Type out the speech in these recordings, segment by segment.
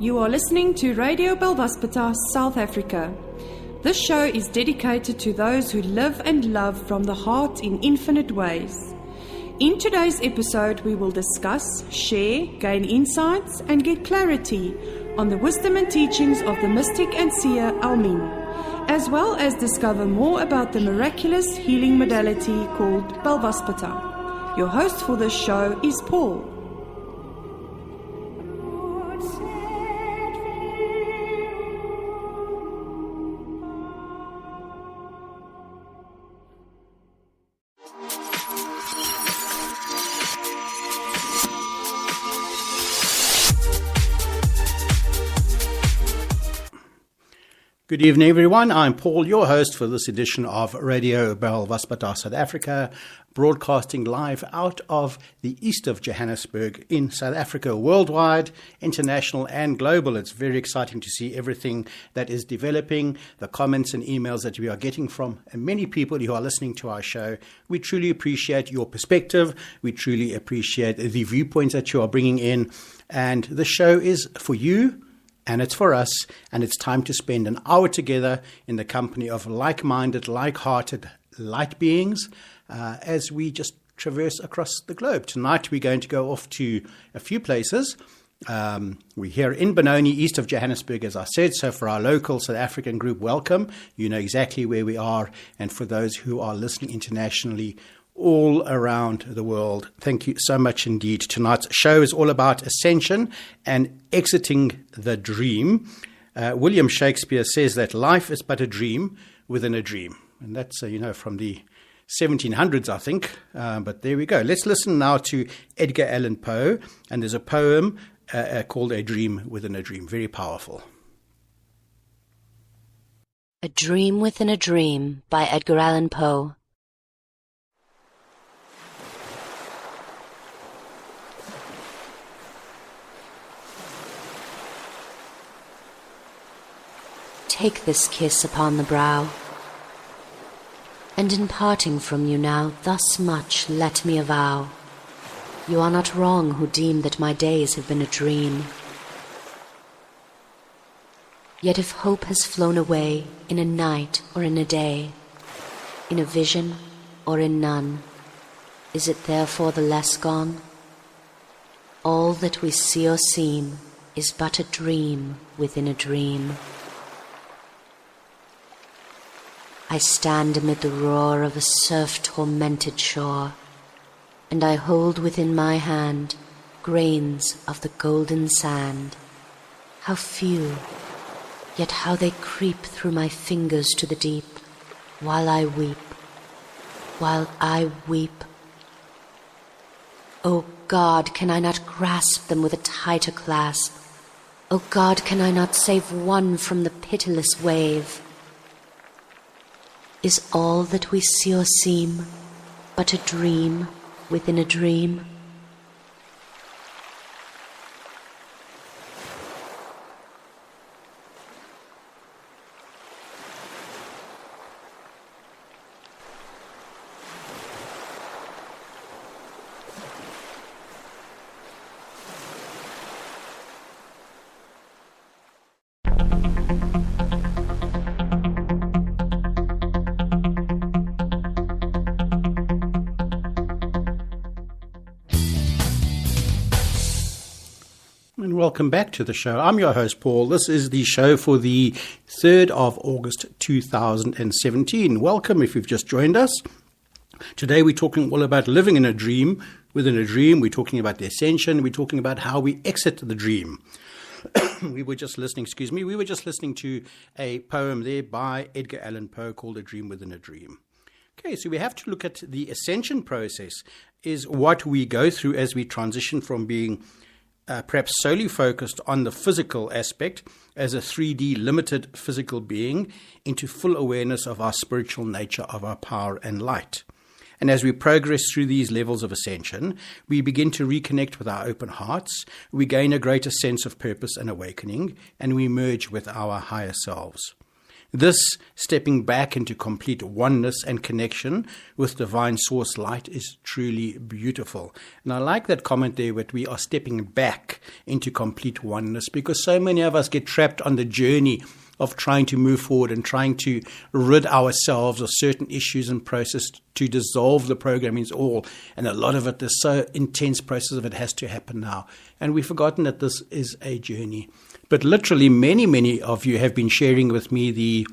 You are listening to Radio Belvaspata, South Africa. This show is dedicated to those who live and love from the heart in infinite ways. In today's episode, we will discuss, share, gain insights, and get clarity on the wisdom and teachings of the mystic and seer Almin, as well as discover more about the miraculous healing modality called Belvaspata. Your host for this show is Paul. Good evening, everyone. I'm Paul, your host for this edition of Radio Belvaspata, South Africa, broadcasting live out of the east of Johannesburg in South Africa, worldwide, international and global. It's very exciting to see everything that is developing, the comments and emails that we are getting from many people who are listening to our show. We truly appreciate your perspective. We truly appreciate the viewpoints that you are bringing in. And the show is for you. And it's for us, and it's time to spend an hour together in the company of like-minded, like-hearted light beings as we just traverse across the globe. Tonight we're going to go off to a few places. We're here in Benoni, east of Johannesburg, as I said. So for our local South African group, welcome. You know exactly where we are. And for those who are listening internationally, all around the world, thank you so much indeed. Tonight's show is all about Ascension and exiting the dream. William Shakespeare says that life is but a dream within a dream. And that's, from the 1700s, I think. But there we go. Let's listen now to Edgar Allan Poe. And there's a poem called A Dream Within a Dream. Very powerful. A Dream Within a Dream by Edgar Allan Poe. Take this kiss upon the brow, and in parting from you now, thus much let me avow. You are not wrong who deem that my days have been a dream. Yet if hope has flown away in a night or in a day, in a vision or in none, is it therefore the less gone? All that we see or seem is but a dream within a dream. I stand amid the roar of a surf-tormented shore, and I hold within my hand grains of the golden sand. How few, yet how they creep through my fingers to the deep, while I weep, while I weep. O God, can I not grasp them with a tighter clasp? O God, can I not save one from the pitiless wave? Is all that we see or seem but a dream within a dream? Welcome back to the show. I'm your host, Paul. This is the show for the 3rd of August 2017. Welcome if you've just joined us. Today we're talking all about living in a dream, within a dream. We're talking about the Ascension. We're talking about how we exit the dream. We were just listening to a poem there by Edgar Allan Poe called A Dream Within a Dream. Okay, so we have to look at the Ascension process, is what we go through as we transition from being perhaps solely focused on the physical aspect as a 3D limited physical being into full awareness of our spiritual nature, of our power and light. And as we progress through these levels of ascension, we begin to reconnect with our open hearts, we gain a greater sense of purpose and awakening, and we merge with our higher selves. This stepping back into complete oneness and connection with divine source light is truly beautiful. And I like that comment there that we are stepping back into complete oneness, because so many of us get trapped on the journey of trying to move forward and trying to rid ourselves of certain issues and process to dissolve the programmings all. And a lot of it, this so intense process of it has to happen now. And we've forgotten that this is a journey. But literally many of you have been sharing with me the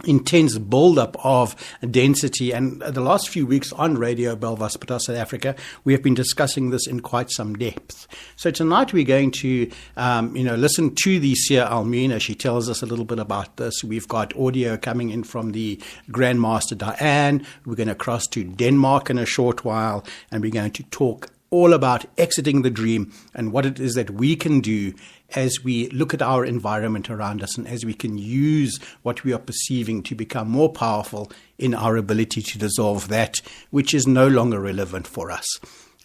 intense build-up of density, and the last few weeks on Radio Belvaspatar South Africa, we have been discussing this in quite some depth. So tonight we're going to, listen to the Seer Almeen as she tells us a little bit about this. We've got audio coming in from the Grandmaster Diane. We're going to cross to Denmark in a short while, and we're going to talk all about exiting the dream and what it is that we can do as we look at our environment around us and as we can use what we are perceiving to become more powerful in our ability to dissolve that which is no longer relevant for us.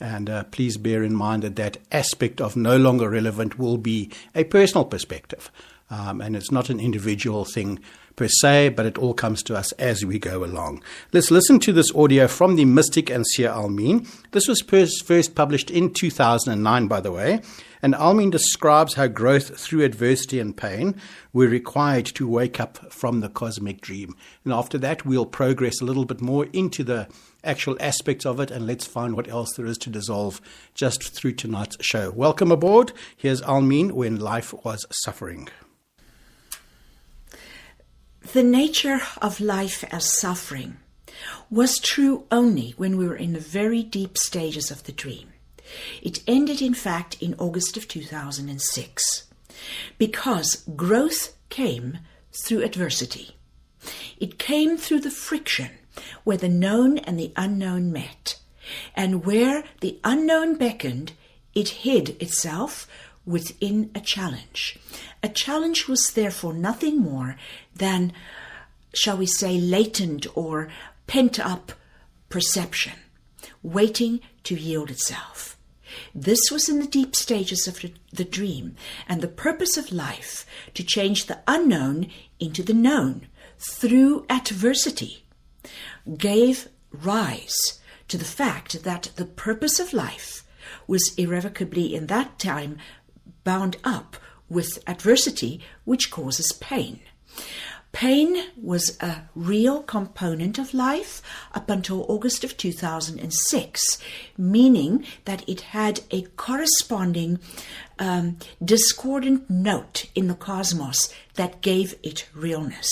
And please bear in mind that that aspect of no longer relevant will be a personal perspective. And it's not an individual thing per se, but it all comes to us as we go along. Let's listen to this audio from the Mystic and Seer Almeen. This was first published in 2009, by the way. And Almeen describes how growth through adversity and pain we're required to wake up from the cosmic dream. And after that, we'll progress a little bit more into the actual aspects of it, and let's find what else there is to dissolve just through tonight's show. Welcome aboard. Here's Almeen, When Life Was Suffering. The nature of life as suffering was true only when we were in the very deep stages of the dream. It ended, in fact, in August of 2006, because growth came through adversity. It came through the friction where the known and the unknown met, and where the unknown beckoned, it hid itself within a challenge. A challenge was therefore nothing more than, shall we say, latent or pent-up perception, waiting to yield itself. This was in the deep stages of the dream, and the purpose of life to change the unknown into the known through adversity gave rise to the fact that the purpose of life was irrevocably in that time bound up with adversity, which causes pain. Pain was a real component of life up until August of 2006, meaning that it had a corresponding discordant note in the cosmos that gave it realness.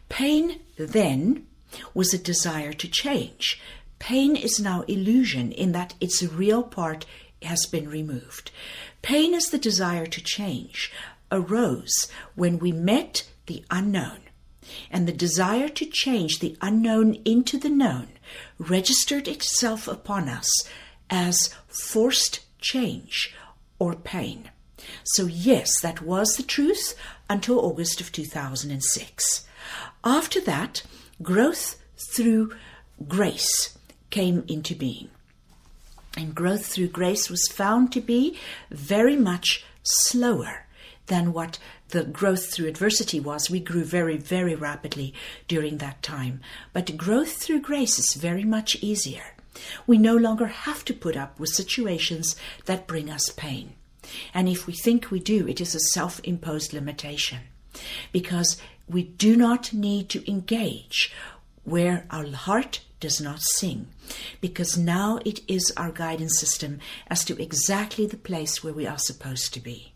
Pain then was a desire to change. Pain is now illusion in that its real part has been removed. Pain as the desire to change arose when we met the unknown, and the desire to change the unknown into the known registered itself upon us as forced change or pain. So yes, that was the truth until August of 2006. After that, growth through grace came into being. And growth through grace was found to be very much slower than what the growth through adversity was. We grew very, very rapidly during that time. But growth through grace is very much easier. We no longer have to put up with situations that bring us pain. And if we think we do, it is a self-imposed limitation, because we do not need to engage where our heart does not sing, because now it is our guidance system as to exactly the place where we are supposed to be.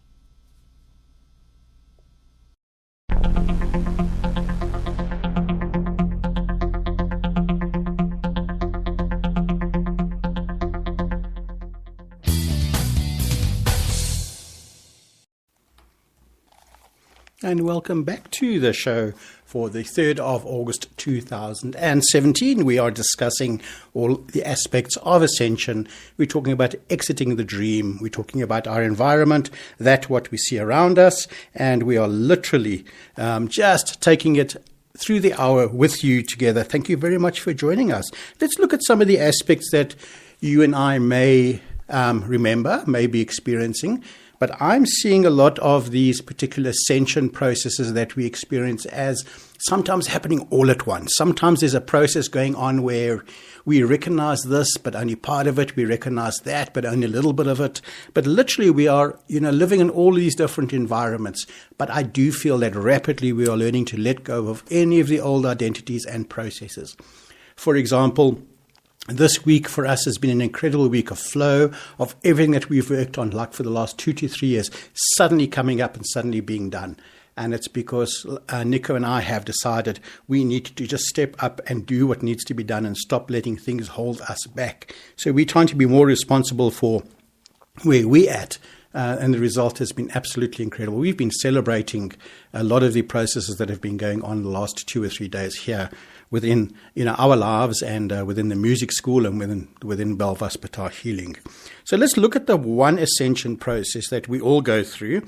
And welcome back to the show for the 3rd of August 2017. We are discussing all the aspects of Ascension. We're talking about exiting the dream. We're talking about our environment, that what we see around us, and we are literally just taking it through the hour with you together. Thank you very much for joining us. Let's look at some of the aspects that you and I may remember, may be experiencing. But I'm seeing a lot of these particular ascension processes that we experience as sometimes happening all at once. Sometimes there's a process going on where we recognize this, but only part of it. We recognize that, but only a little bit of it. But literally we are, living in all these different environments. But I do feel that rapidly we are learning to let go of any of the old identities and processes. For example, this week for us has been an incredible week of flow, of everything that we've worked on, like for the last 2 to 3 years, suddenly coming up and suddenly being done. And it's because Nico and I have decided we need to just step up and do what needs to be done and stop letting things hold us back. So we're trying to be more responsible for where we're at. And the result has been absolutely incredible. We've been celebrating a lot of the processes that have been going on the last 2 or 3 days here within our lives and within the music school and within Belvaspatar Healing. So let's look at the one ascension process that we all go through.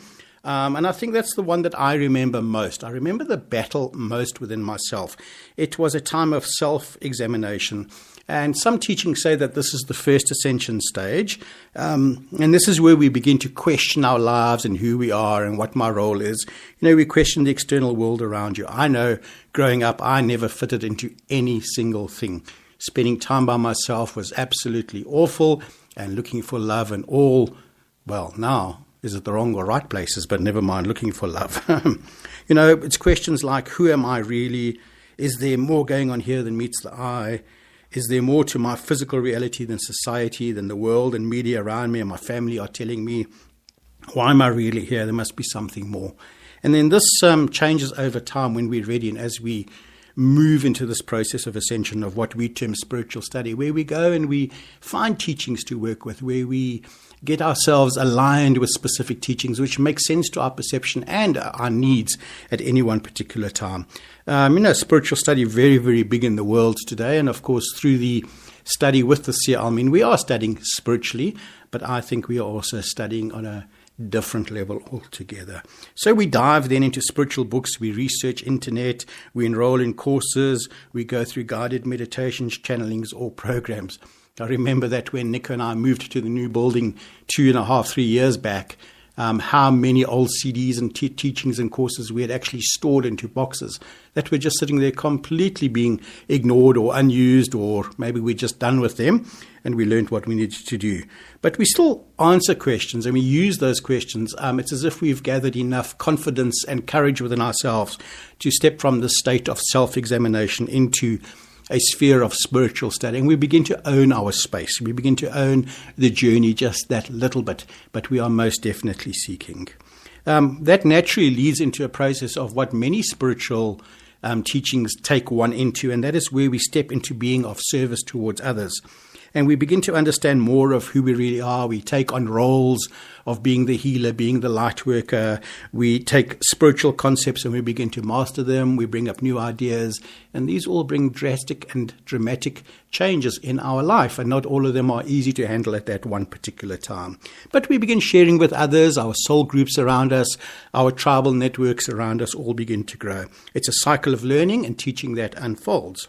And I think that's the one that I remember most. I remember the battle most within myself. It was a time of self-examination. And some teachings say that this is the first ascension stage. And this is where we begin to question our lives and who we are and what my role is. We question the external world around you. I know growing up, I never fitted into any single thing. Spending time by myself was absolutely awful, and looking for love and all, well, now, is it the wrong or right places? But never mind, looking for love. It's questions like, who am I really? Is there more going on here than meets the eye? Is there more to my physical reality than society, than the world and media around me and my family are telling me? Why am I really here? There must be something more. And then this changes over time when we're ready and as we move into this process of ascension, of what we term spiritual study, where we go and we find teachings to work with, where we get ourselves aligned with specific teachings which make sense to our perception and our needs at any one particular time. Spiritual study very, very big in the world today, and of course through the study with the CL, we are studying spiritually, but I think we are also studying on a different level altogether. So we dive then into spiritual books, we research internet, we enroll in courses, we go through guided meditations, channelings, or programs. I remember that when Nico and I moved to the new building 2.5, 3 years back, how many old CDs and teachings and courses we had actually stored into boxes that were just sitting there completely being ignored or unused, or maybe we're just done with them and we learned what we needed to do. But we still answer questions and we use those questions. It's as if we've gathered enough confidence and courage within ourselves to step from the state of self-examination into a sphere of spiritual study, and we begin to own our space. We begin to own the journey just that little bit, but we are most definitely seeking. That naturally leads into a process of what many spiritual teachings take one into, and that is where we step into being of service towards others. And we begin to understand more of who we really are. We take on roles of being the healer, being the light worker. We take spiritual concepts and we begin to master them. We bring up new ideas. And these all bring drastic and dramatic changes in our life. And not all of them are easy to handle at that one particular time. But we begin sharing with others. Our soul groups around us, our tribal networks around us all begin to grow. It's a cycle of learning and teaching that unfolds.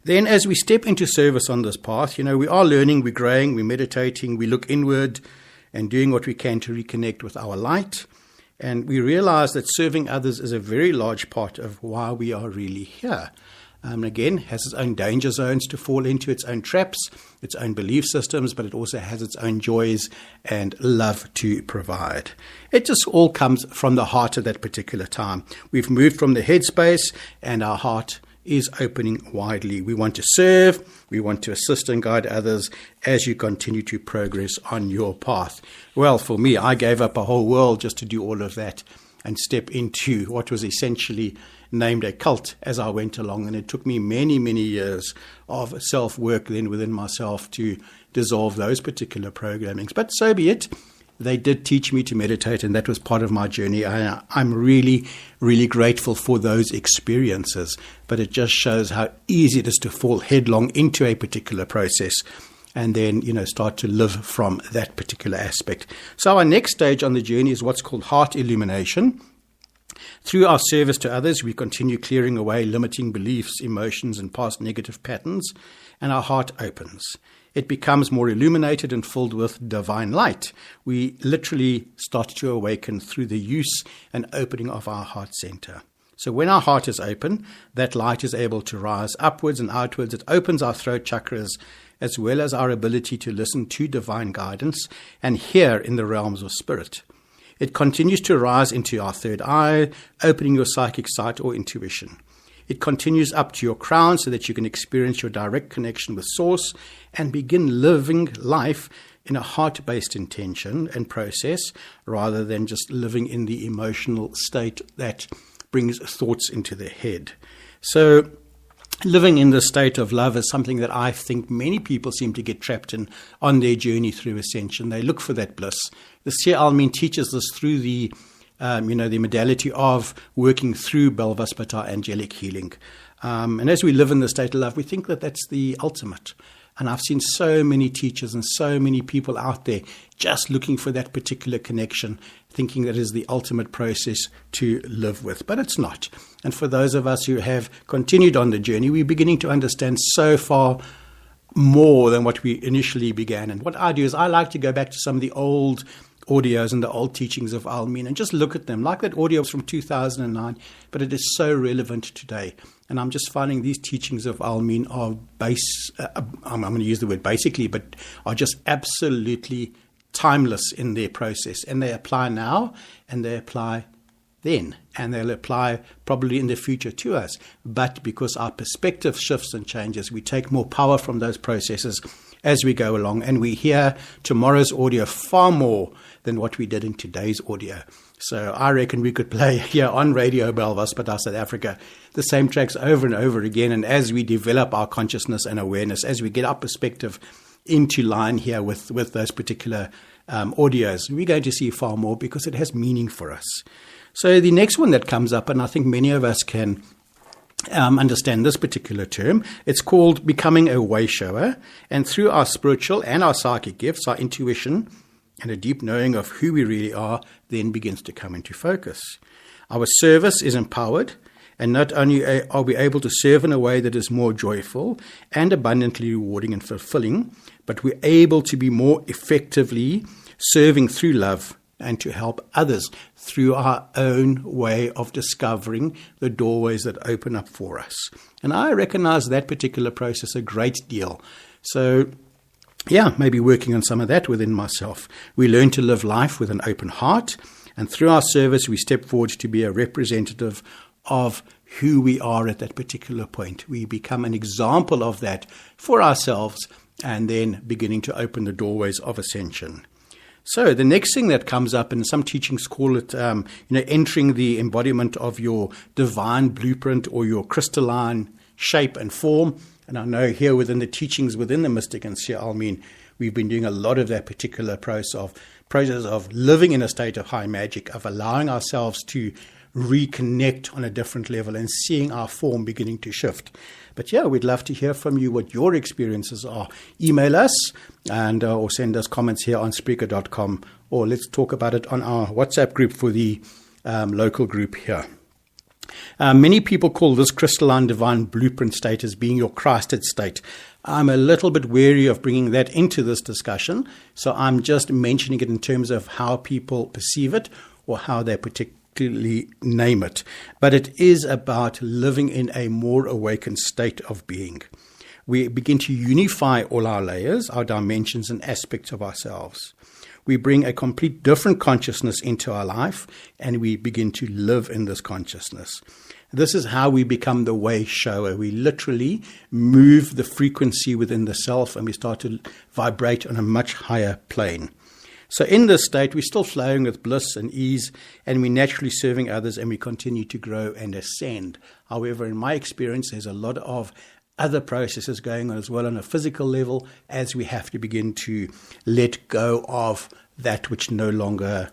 Then as we step into service on this path, we are learning, we're growing, we're meditating, we look inward and doing what we can to reconnect with our light. And we realize that serving others is a very large part of why we are really here. Again, has its own danger zones to fall into, its own traps, its own belief systems, but it also has its own joys and love to provide. It just all comes from the heart at that particular time. We've moved from the headspace and our heart is opening widely. We want to serve, we want to assist and guide others as you continue to progress on your path. Well, for me, I gave up a whole world just to do all of that and step into what was essentially named a cult as I went along. And it took me many, many years of self-work then within myself to dissolve those particular programmings. But so be it. They did teach me to meditate, and that was part of my journey. I'm really, really grateful for those experiences, but it just shows how easy it is to fall headlong into a particular process and then, start to live from that particular aspect. So our next stage on the journey is what's called heart illumination. Through our service to others, we continue clearing away limiting beliefs, emotions, and past negative patterns, and our heart opens. It becomes more illuminated and filled with divine light. We literally start to awaken through the use and opening of our heart center. So when our heart is open, that light is able to rise upwards and outwards. It opens our throat chakras, as well as our ability to listen to divine guidance and hear in the realms of spirit. It continues to rise into our third eye, opening your psychic sight or intuition. It continues up to your crown so that you can experience your direct connection with Source and begin living life in a heart-based intention and process, rather than just living in the emotional state that brings thoughts into the head. So living in the state of love is something that I think many people seem to get trapped in on their journey through Ascension. They look for that bliss. The Seer Almin teaches this through the modality of working through Belvaspata angelic healing. And as we live in the state of love, we think that that's the ultimate. And I've seen so many teachers and so many people out there just looking for that particular connection, thinking that is the ultimate process to live with. But it's not. And for those of us who have continued on the journey, we're beginning to understand so far more than what we initially began. And what I do is I like to go back to some of the old audios and the old teachings of Almin and just look at them. Like that audio was from 2009, but it is so relevant today. And I'm just finding these teachings of Almin are I'm going to use the word basically, but are just absolutely timeless in their process. And they apply now and they apply then. And they'll apply probably in the future to us. But because our perspective shifts and changes, we take more power from those processes as we go along. And we hear tomorrow's audio far more than what we did in today's audio. So I reckon we could play here on Radio Belvaspata South Africa the same tracks over and over again. And as we develop our consciousness and awareness, as we get our perspective into line here with those particular audios, we're going to see far more because it has meaning for us. So the next one that comes up, and I think many of us can understand this particular term, it's called becoming a way shower. And through our spiritual and our psychic gifts, our intuition and a deep knowing of who we really are then begins to come into focus. Our service is empowered, and not only are we able to serve in a way that is more joyful and abundantly rewarding and fulfilling, but we're able to be more effectively serving through love and to help others through our own way of discovering the doorways that open up for us. And I recognize that particular process a great deal. So maybe working on some of that within myself. We learn to live life with an open heart, and through our service, we step forward to be a representative of who we are at that particular point. We become an example of that for ourselves, and then beginning to open the doorways of ascension. So the next thing that comes up, and some teachings call it, entering the embodiment of your divine blueprint or your crystalline shape and form. And I know here within the teachings within the Mystic and Seer Almin, we've been doing a lot of that particular process of living in a state of high magic, of allowing ourselves to reconnect on a different level and seeing our form beginning to shift. But we'd love to hear from you what your experiences are. Email us and or send us comments here on Spreaker.com, or let's talk about it on our WhatsApp group for the local group here. Many people call this crystalline divine blueprint state as being your Christed state. I'm a little bit wary of bringing that into this discussion, so I'm just mentioning it in terms of how people perceive it or how they particularly name it. But it is about living in a more awakened state of being. We begin to unify all our layers, our dimensions and aspects of ourselves. We bring a complete different consciousness into our life, and we begin to live in this consciousness. This is how we become the way shower. We literally move the frequency within the self, and we start to vibrate on a much higher plane. So in this state, we're still flowing with bliss and ease, and we're naturally serving others, and we continue to grow and ascend. However, in my experience, there's a lot of other processes going on as well on a physical level, as we have to begin to let go of that which no longer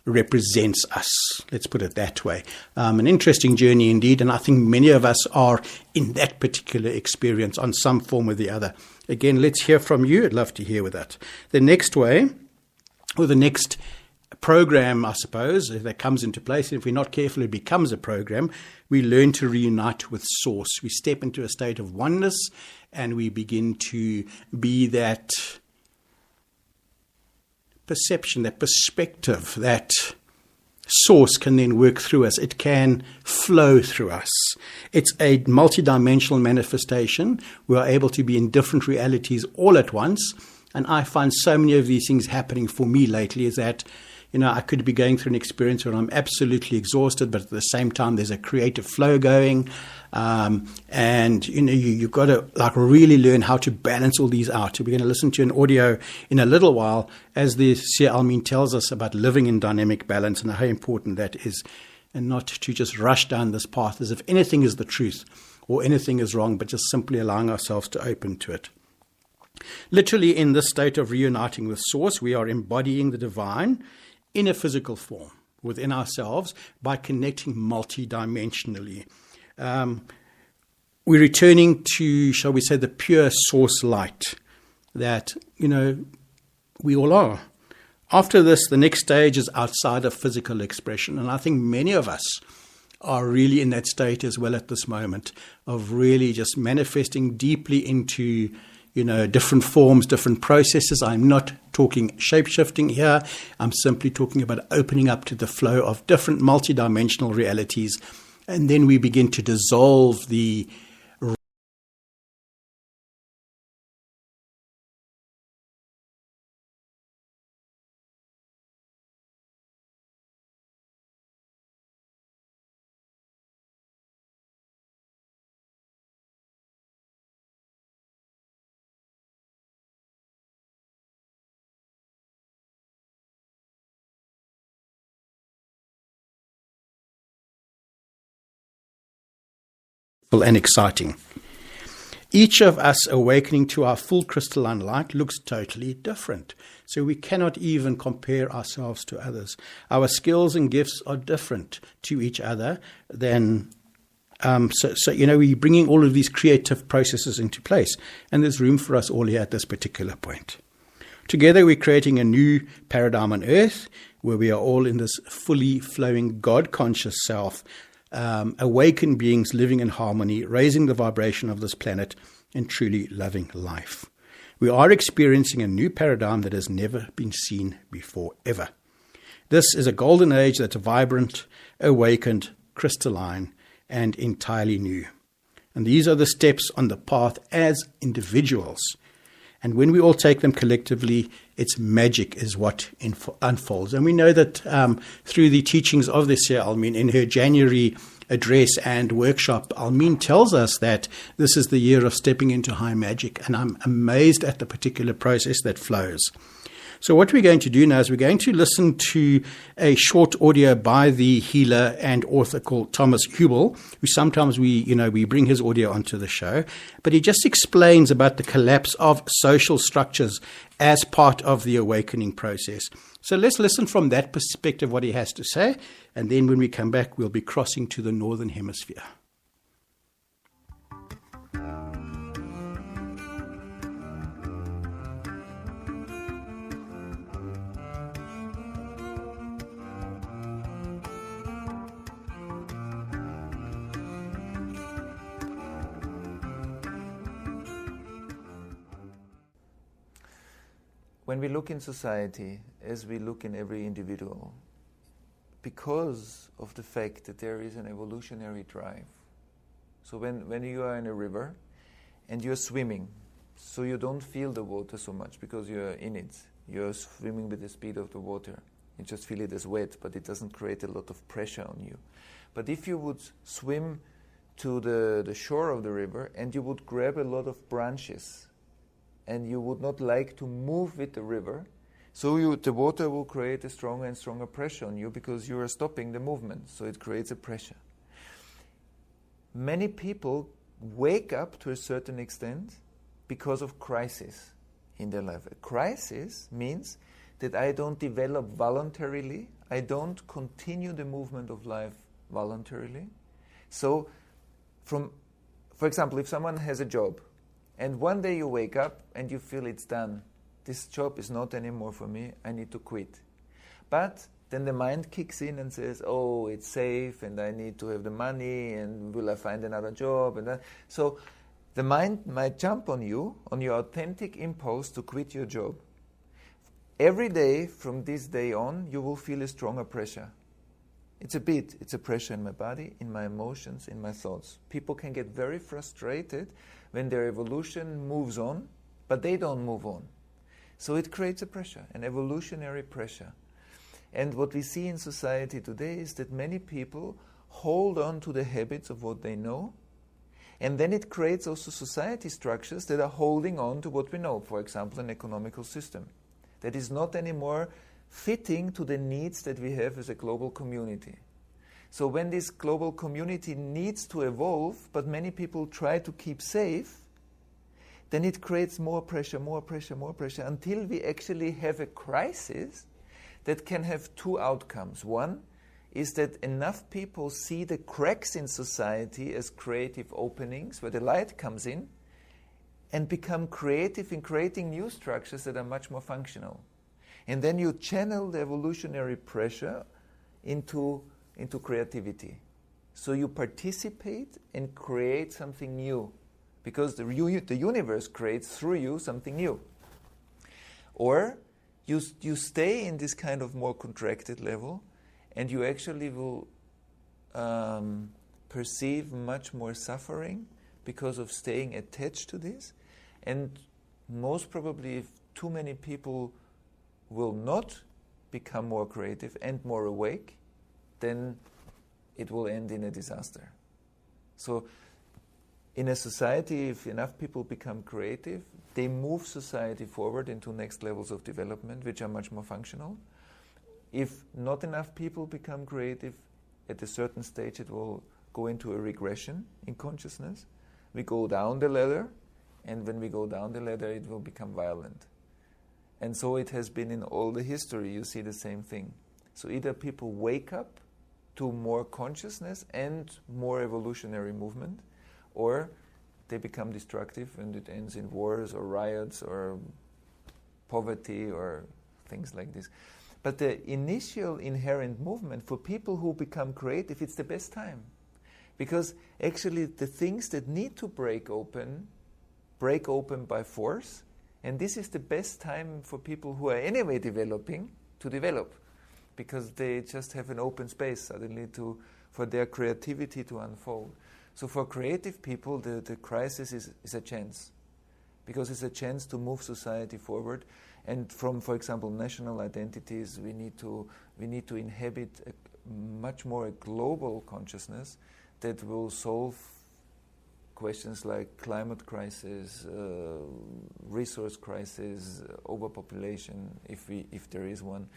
represents us. Let's put it that way. An interesting journey indeed, and I think many of us are in that particular experience on some form or the other. Again, let's hear from you. I'd love to hear with that. The next way, or the next program, I suppose, if that comes into place. If we're not careful, it becomes a program. We learn to reunite with Source. We step into a state of oneness, and we begin to be that perception, that perspective, that Source can then work through us. It can flow through us. It's a multidimensional manifestation. We are able to be in different realities all at once. And I find so many of these things happening for me lately is that, I could be going through an experience where I'm absolutely exhausted, but at the same time, there's a creative flow going. And, you've got to really learn how to balance all these out. So we're going to listen to an audio in a little while as the Seer Almin tells us about living in dynamic balance and how important that is, and not to just rush down this path as if anything is the truth or anything is wrong, but just simply allowing ourselves to open to it. Literally, in this state of reuniting with Source, we are embodying the divine in a physical form within ourselves by connecting multidimensionally. We're returning to, shall we say, the pure source light that, we all are. After this, the next stage is outside of physical expression. And I think many of us are really in that state as well at this moment of really just manifesting deeply into different forms, different processes. I'm not talking shape-shifting here. I'm simply talking about opening up to the flow of different multidimensional realities. And then we begin to dissolve the and exciting. Each of us awakening to our full crystalline light looks totally different. So we cannot even compare ourselves to others. Our skills and gifts are different to each other than we're bringing all of these creative processes into place. And there's room for us all here at this particular point. Together we're creating a new paradigm on earth where we are all in this fully flowing God-conscious self, awakened beings living in harmony, raising the vibration of this planet and truly loving life. We are experiencing a new paradigm that has never been seen before, ever. This is a golden age that's vibrant, awakened, crystalline, and entirely new. And these are the steps on the path as individuals. And when we all take them collectively, its magic is what unfolds. And we know that through the teachings of the Seer Almin in her January address and workshop, Almin tells us that this is the year of stepping into high magic. And I'm amazed at the particular process that flows. So what we're going to do now is we're going to listen to a short audio by the healer and author called Thomas Hubel, who sometimes we bring his audio onto the show. But he just explains about the collapse of social structures as part of the awakening process. So let's listen from that perspective what he has to say. And then when we come back, we'll be crossing to the Northern Hemisphere. When we look in society, as we look in every individual, because of the fact that there is an evolutionary drive. So when you are in a river and you're swimming, so you don't feel the water so much because you're in it. You're swimming with the speed of the water. You just feel it as wet, but it doesn't create a lot of pressure on you. But if you would swim to the shore of the river and you would grab a lot of branches and you would not like to move with the river, so the water will create a stronger and stronger pressure on you because you are stopping the movement, so it creates a pressure. Many people wake up to a certain extent because of crisis in their life. A crisis means that I don't develop voluntarily, I don't continue the movement of life voluntarily. So, for example, if someone has a job, and one day you wake up and you feel it's done. This job is not anymore for me, I need to quit. But then the mind kicks in and says, oh, it's safe, and I need to have the money, and will I find another job? And that. So the mind might jump on you, on your authentic impulse to quit your job. Every day from this day on, you will feel a stronger pressure. It's a pressure in my body, in my emotions, in my thoughts. People can get very frustrated when their evolution moves on, but they don't move on. So it creates a pressure, an evolutionary pressure. And what we see in society today is that many people hold on to the habits of what they know, and then it creates also society structures that are holding on to what we know, for example, an economical system that is not anymore fitting to the needs that we have as a global community. So when this global community needs to evolve, but many people try to keep safe, then it creates more pressure, until we actually have a crisis that can have two outcomes. One is that enough people see the cracks in society as creative openings where the light comes in and become creative in creating new structures that are much more functional. And then you channel the evolutionary pressure into creativity. So you participate and create something new, because the universe creates through you something new. Or you stay in this kind of more contracted level, and you actually will perceive much more suffering because of staying attached to this. And most probably, if too many people will not become more creative and more awake, then it will end in a disaster. So in a society, if enough people become creative, they move society forward into next levels of development, which are much more functional. If not enough people become creative, at a certain stage it will go into a regression in consciousness. We go down the ladder, and when we go down the ladder, it will become violent. And so it has been in all the history. You see the same thing. So either people wake up to more consciousness and more evolutionary movement, or they become destructive and it ends in wars or riots or poverty or things like this. But the initial inherent movement, for people who become creative, it's the best time. Because actually the things that need to break open by force, and this is the best time for people who are anyway developing to develop, because they just have an open space suddenly for their creativity to unfold. So for creative people, the crisis is a chance, because it's a chance to move society forward. And from, for example, national identities, we need to inhabit much more a global consciousness that will solve questions like climate crisis, resource crisis, overpopulation, if there is one.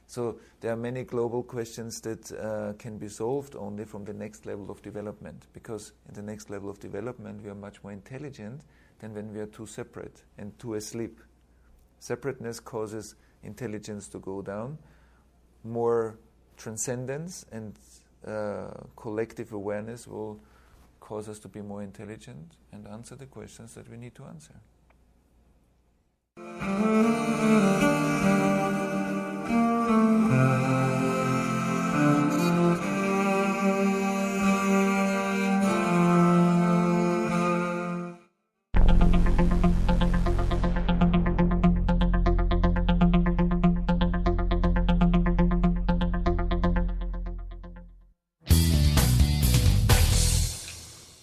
So there are many global questions that can be solved only from the next level of development, because in the next level of development we are much more intelligent than when we are too separate and too asleep. Separateness causes intelligence to go down. More transcendence and collective awareness will cause us to be more intelligent and answer the questions that we need to answer.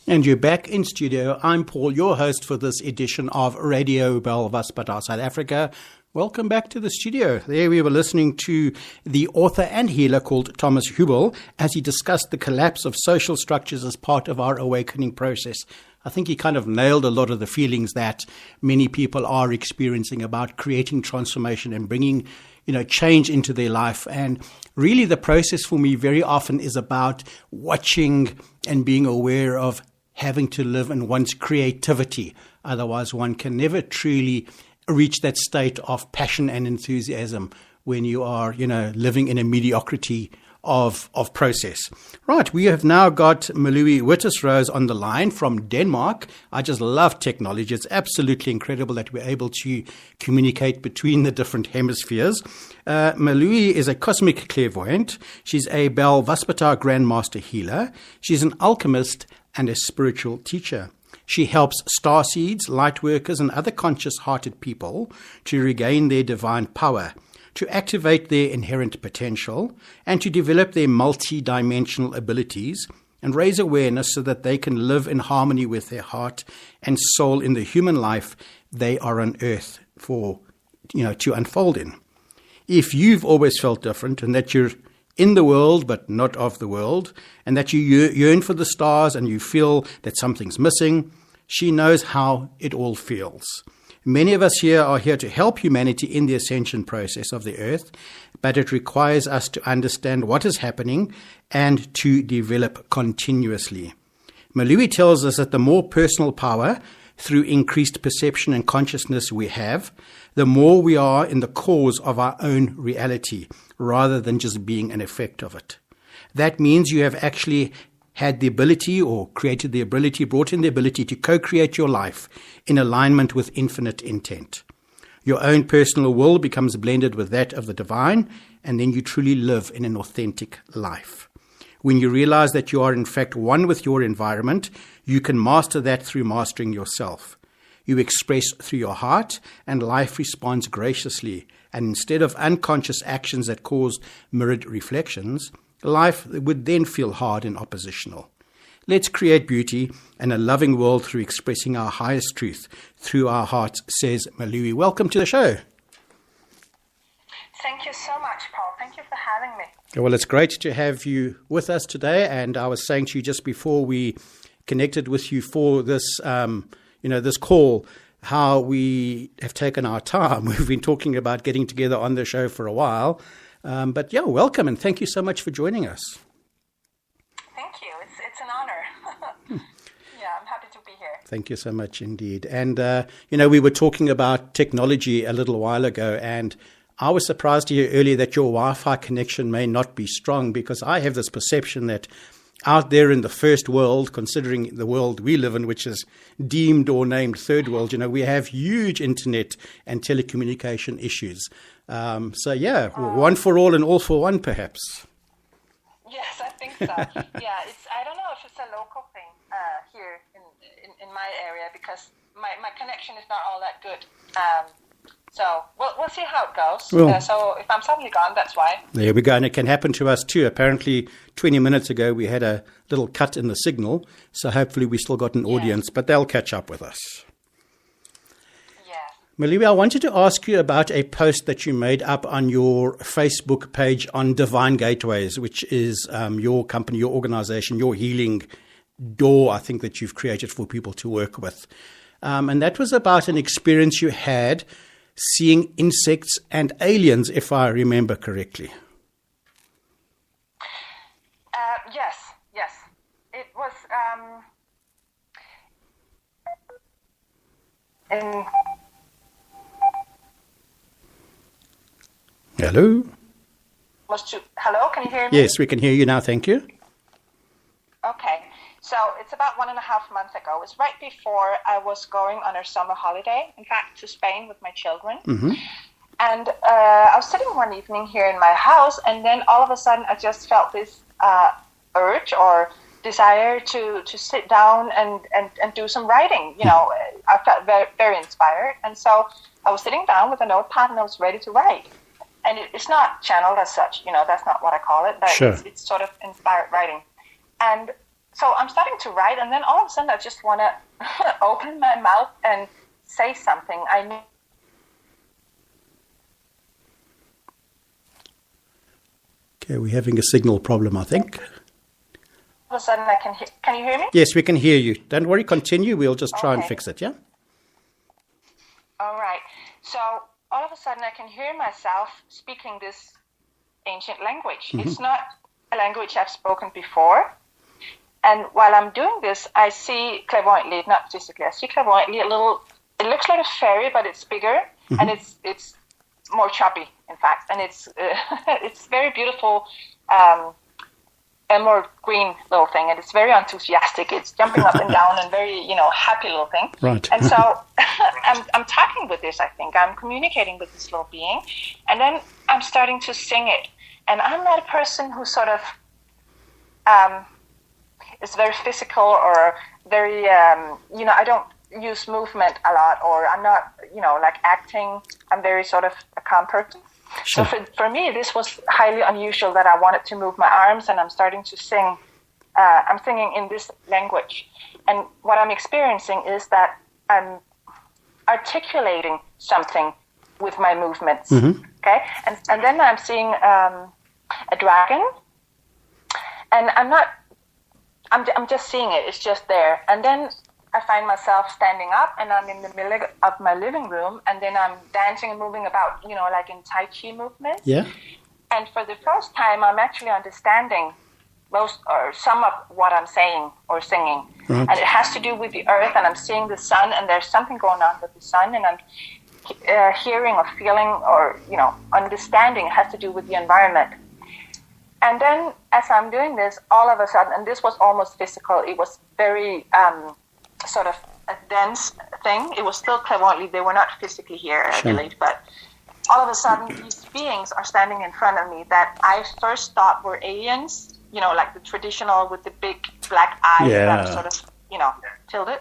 And you're back in studio. I'm Paul, your host for this edition of Radio Belvaspada South Africa. Welcome back to the studio. There we were listening to the author and healer called Thomas Hübl as he discussed the collapse of social structures as part of our awakening process. I think he kind of nailed a lot of the feelings that many people are experiencing about creating transformation and bringing, change into their life. And really the process for me very often is about watching and being aware of having to live in one's creativity. Otherwise, one can never truly reach that state of passion and enthusiasm when you are, living in a mediocrity of process. Right, we have now got Malui Wittersrose on the line from Denmark. I just love technology. It's absolutely incredible that we're able to communicate between the different hemispheres. Malui is a cosmic clairvoyant. She's a Bel Vaspatar Grandmaster Healer. She's an alchemist and a spiritual teacher. She helps starseeds, lightworkers, and other conscious-hearted people to regain their divine power, to activate their inherent potential, and to develop their multi-dimensional abilities and raise awareness so that they can live in harmony with their heart and soul in the human life they are on earth for, to unfold in. If you've always felt different and that you're in the world but not of the world, and that you yearn for the stars and you feel that something's missing, she knows how it all feels. Many of us here are here to help humanity in the ascension process of the earth, but it requires us to understand what is happening and to develop continuously. Malui tells us that the more personal power through increased perception and consciousness we have, the more we are in the cause of our own reality, rather than just being an effect of it. That means you have actually had the ability or created the ability, brought in the ability to co-create your life in alignment with infinite intent. Your own personal will becomes blended with that of the divine, and then you truly live in an authentic life. When you realize that you are in fact one with your environment, you can master that through mastering yourself. You express through your heart, and life responds graciously. And instead of unconscious actions that cause mirrored reflections, life would then feel hard and oppositional. Let's create beauty and a loving world through expressing our highest truth through our hearts, says Malui. Welcome to the show. Thank you so much, Paul. Thank you for having me. Well, it's great to have you with us today. And I was saying to you just before we connected with you for this, this call, how we have taken our time. We've been talking about getting together on the show for a while. But welcome, and thank you so much for joining us. Thank you. It's an honor. Yeah, I'm happy to be here. Thank you so much indeed. And, we were talking about technology a little while ago, and I was surprised to hear earlier that your Wi-Fi connection may not be strong, because I have this perception that out there in the first world, considering the world we live in, which is deemed or named third world, we have huge internet and telecommunication issues. One for all and all for one, perhaps. Yes, I think so. Yeah, I don't know if it's a local thing here in my area, because my connection is not all that good. So we'll see how it goes. Well, so if I'm suddenly gone, that's why. There we go, and it can happen to us too. Apparently, 20 minutes ago, we had a little cut in the signal, so hopefully we still got an audience, but they'll catch up with us. Yeah. Malui, I wanted to ask you about a post that you made up on your Facebook page on Divine Gateways, which is your company, your organization, your healing door, I think, that you've created for people to work with. And that was about an experience you had seeing insects and aliens, if I remember correctly. Yes. It was Hello? Hello, can you hear me? Yes, we can hear you now, thank you. Okay. So it's about 1.5 months ago. It's right before I was going on a summer holiday, in fact, to Spain with my children. Mm-hmm. And I was sitting one evening here in my house, and then all of a sudden I just felt this urge or desire to sit down and do some writing. I felt very, very inspired. And so I was sitting down with a notepad and I was ready to write. And it's not channeled as such, that's not what I call it, but sure. It's sort of inspired writing. And so I'm starting to write, and then all of a sudden I just want to open my mouth and say something. Okay, we're having a signal problem, I think. All of a sudden I can you hear me? Yes, we can hear you. Don't worry, continue. We'll just try and fix it, yeah? All right. So all of a sudden I can hear myself speaking this ancient language. Mm-hmm. It's not a language I've spoken before. And while I'm doing this, I see clairvoyantly, not physically, I see clairvoyantly it looks like a fairy, but it's bigger, mm-hmm. and it's more choppy, in fact. And it's very beautiful emerald green little thing, and it's very enthusiastic. It's jumping up and down and very, happy little thing. Right. And so I'm talking with this, I think. I'm communicating with this little being, and then I'm starting to sing it. And I'm not a person who sort of is very physical or very, I don't use movement a lot, or I'm not, like acting. I'm very sort of a calm person. Sure. So for me, this was highly unusual that I wanted to move my arms, and I'm starting to sing. I'm singing in this language. And what I'm experiencing is that I'm articulating something with my movements. Okay? And then I'm seeing a dragon, and I'm just seeing it. It's just there. And then I find myself standing up, and I'm in the middle of my living room, and then I'm dancing and moving about, like in Tai Chi movement. Yeah. And for the first time, I'm actually understanding most or some of what I'm saying or singing. Right. And it has to do with the earth, and I'm seeing the sun, and there's something going on with the sun, and I'm hearing or feeling or, understanding. It has to do with the environment. And then as I'm doing this, all of a sudden, and this was almost physical, it was very sort of a dense thing. It was still clairvoyantly, they were not physically here, Adelaide, but all of a sudden these beings are standing in front of me that I first thought were aliens, like the traditional with the big black eyes that are sort of, tilted.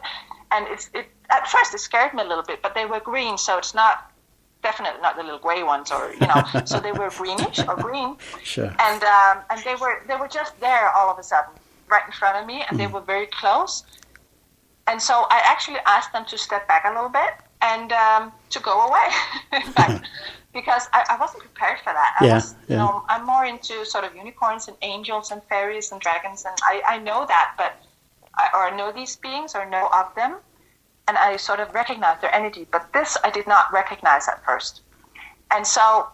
And it at first it scared me a little bit, but they were green, so it's definitely not the little gray ones, or so they were greenish or green. Sure. And they were just there all of a sudden, right in front of me, and they were very close. And so I actually asked them to step back a little bit and to go away, because I wasn't prepared for that. I'm more into sort of unicorns and angels and fairies and dragons, and I know that, but I know these beings or know of them. And I sort of recognize their energy, but this I did not recognize at first. And so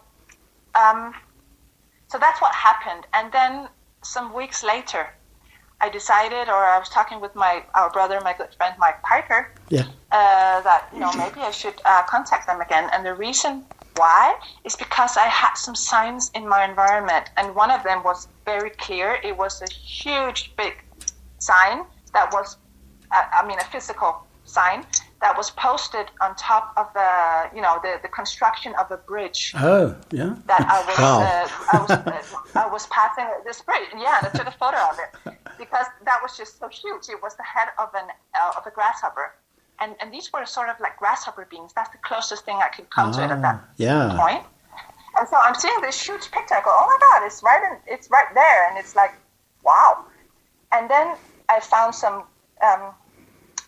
that's what happened. And then some weeks later, I decided, or I was talking with our brother, my good friend Mike Parker, that maybe I should contact them again. And the reason why is because I had some signs in my environment, and one of them was very clear. It was a huge, big sign that was, a physical sign that was posted on top of the construction of a bridge. Oh, yeah. That I was passing this bridge. Yeah, and I took a photo of it because that was just so huge. It was the head of a grasshopper, and these were sort of like grasshopper beings. That's the closest thing I could come to it at that point. And so I'm seeing this huge picture. I go, oh my God, it's right there, and it's like, wow. And then I found some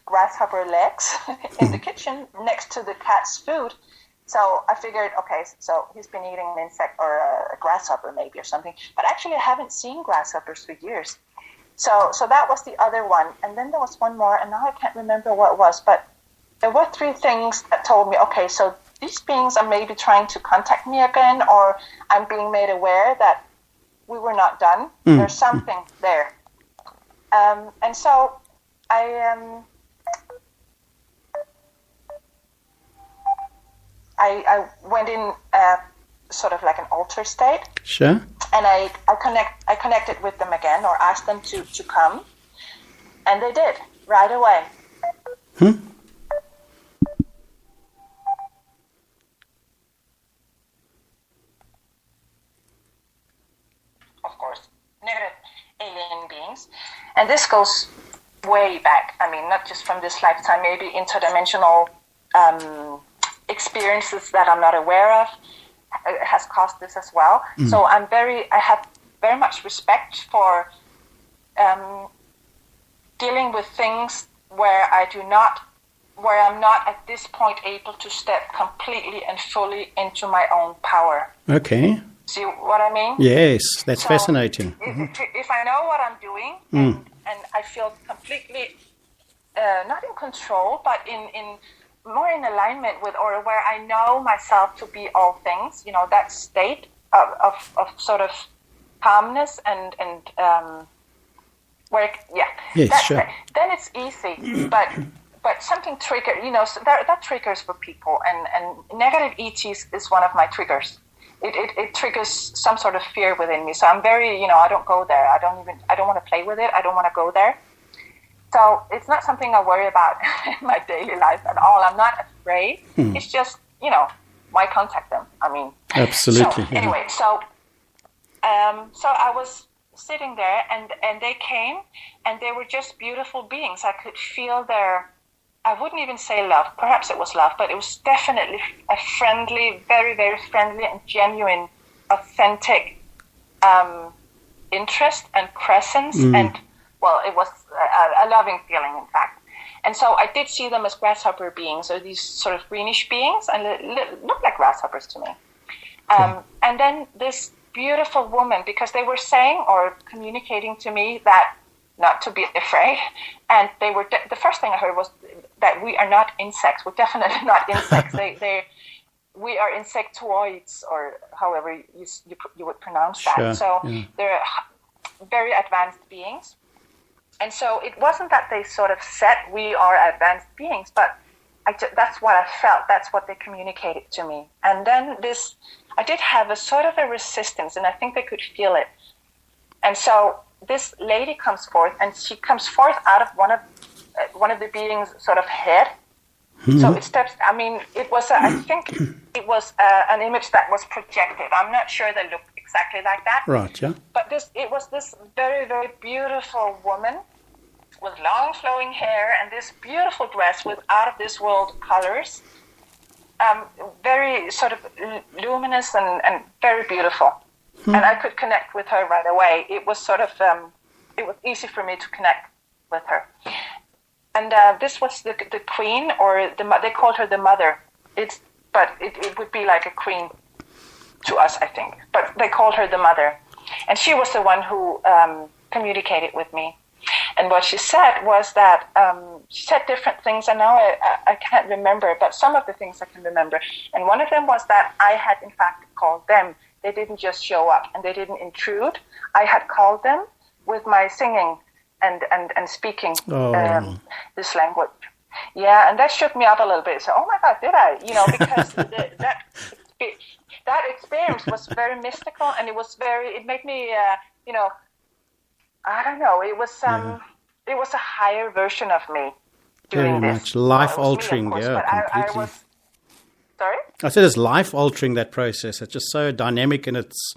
grasshopper legs in the kitchen next to the cat's food. So I figured, okay, so he's been eating an insect or a grasshopper maybe or something. But actually I haven't seen grasshoppers for years. So that was the other one. And then there was one more, and now I can't remember what it was. But there were three things that told me, okay, so these beings are maybe trying to contact me again, or I'm being made aware that we were not done. There's something there. And so I went in sort of like an alter state. Sure. And I connected with them again, or asked them to come. And they did, right away. Of course, negative alien beings. And this goes way back. I mean, not just from this lifetime, maybe interdimensional experiences that I'm not aware of has caused this as well. So I have very much respect for dealing with things where I'm not at this point able to step completely and fully into my own power. Okay. See what I mean? Yes, that's fascinating. If I know what I'm doing and I feel completely not in control, but in more in alignment with, or where I know myself to be all things, that state of sort of calmness and where, yes, sure. Then it's easy, but something trigger, so that triggers for people, and negative ETs is one of my triggers. it triggers some sort of fear within me. So I'm very, I don't go there. I don't want to play with it. I don't want to go there. So it's not something I worry about in my daily life at all. I'm not afraid. It's just, why contact them? I mean, absolutely. So, anyway, so I was sitting there, and they came, and they were just beautiful beings. I could feel I wouldn't even say love. Perhaps it was love, but it was definitely a friendly, very, very friendly and genuine, authentic interest and presence. And, well, it was a loving feeling, in fact. And so I did see them as grasshopper beings, or these sort of greenish beings, and looked like grasshoppers to me. And then this beautiful woman, because they were saying or communicating to me that not to be afraid, and they were the first thing I heard was that we are not insects. We're definitely not insects. We are insectoids, or however you would pronounce that. Sure, so yeah. they're very advanced beings. And so it wasn't that they sort of said we are advanced beings, but that's what I felt. That's what they communicated to me. And then I did have a sort of a resistance, and I think they could feel it. And so this lady comes forth, and she comes forth out of one of the beings' sort of head. So it steps. I mean, it was. I think it was an image that was projected. I'm not sure they looked exactly like that. Right. Yeah. But it was this very, very beautiful woman with long flowing hair and this beautiful dress with out of this world colors. Very sort of luminous and very beautiful. And I could connect with her right away. It was sort of, it was easy for me to connect with her. And this was the queen, or they called her the mother. But it would be like a queen to us, I think. But they called her the mother. And she was the one who communicated with me. And what she said was that she said different things, and now I can't remember, but some of the things I can remember. And one of them was that I had, in fact, called them. They didn't just show up, and they didn't intrude. I had called them with my singing and speaking this language. Yeah, and that shook me up a little bit. So, oh my God, did I? Because that experience was very mystical, and it made me, I don't know. It was a higher version of me doing Very this. much life-altering, Me, of course, yeah, but completely. I was. Sorry? I said it's life-altering, that process. It's just so dynamic in its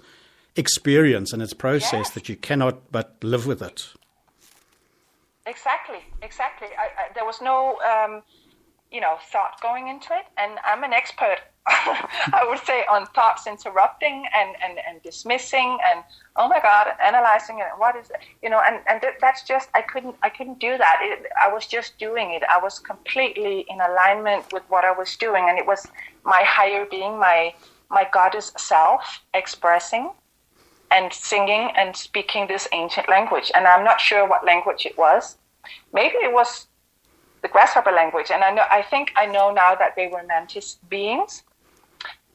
experience and its process that you cannot but live with it. Exactly. There was no, thought going into it, and I'm an expert, I would say, on thoughts interrupting and dismissing, and oh my God, analyzing it. What is it? That's just I couldn't do that. I was just doing it. I was completely in alignment with what I was doing, and it was my higher being, my goddess self, expressing and singing and speaking this ancient language. And I'm not sure what language it was. Maybe it was the grasshopper language. And I think I know now that they were mantis beings.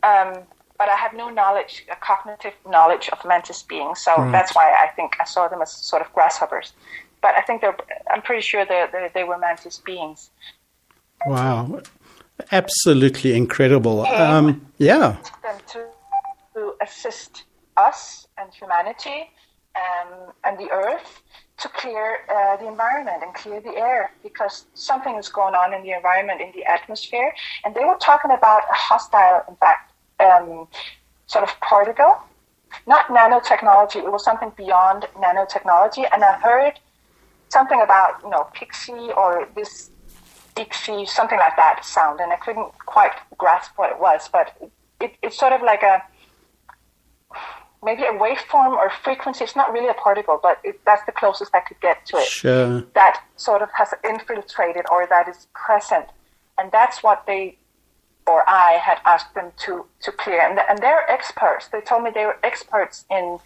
But I have no knowledge, a cognitive knowledge of mantis beings. So that's why I think I saw them as sort of grasshoppers. But I think I'm pretty sure they were mantis beings. Wow. Absolutely incredible. Yeah. Them to assist us and humanity and the earth to clear the environment and clear the air, because something is going on in the environment, in the atmosphere. And they were talking about a hostile, in fact, sort of particle, not nanotechnology. It was something beyond nanotechnology. And I heard something about, pixie or this ixie, something like that sound. And I couldn't quite grasp what it was, but it's sort of like maybe a waveform or frequency. It's not really a particle, but that's the closest I could get to it. Sure. That sort of has infiltrated, or that is present. And that's what I had asked them to clear. And they're experts. They told me they were experts in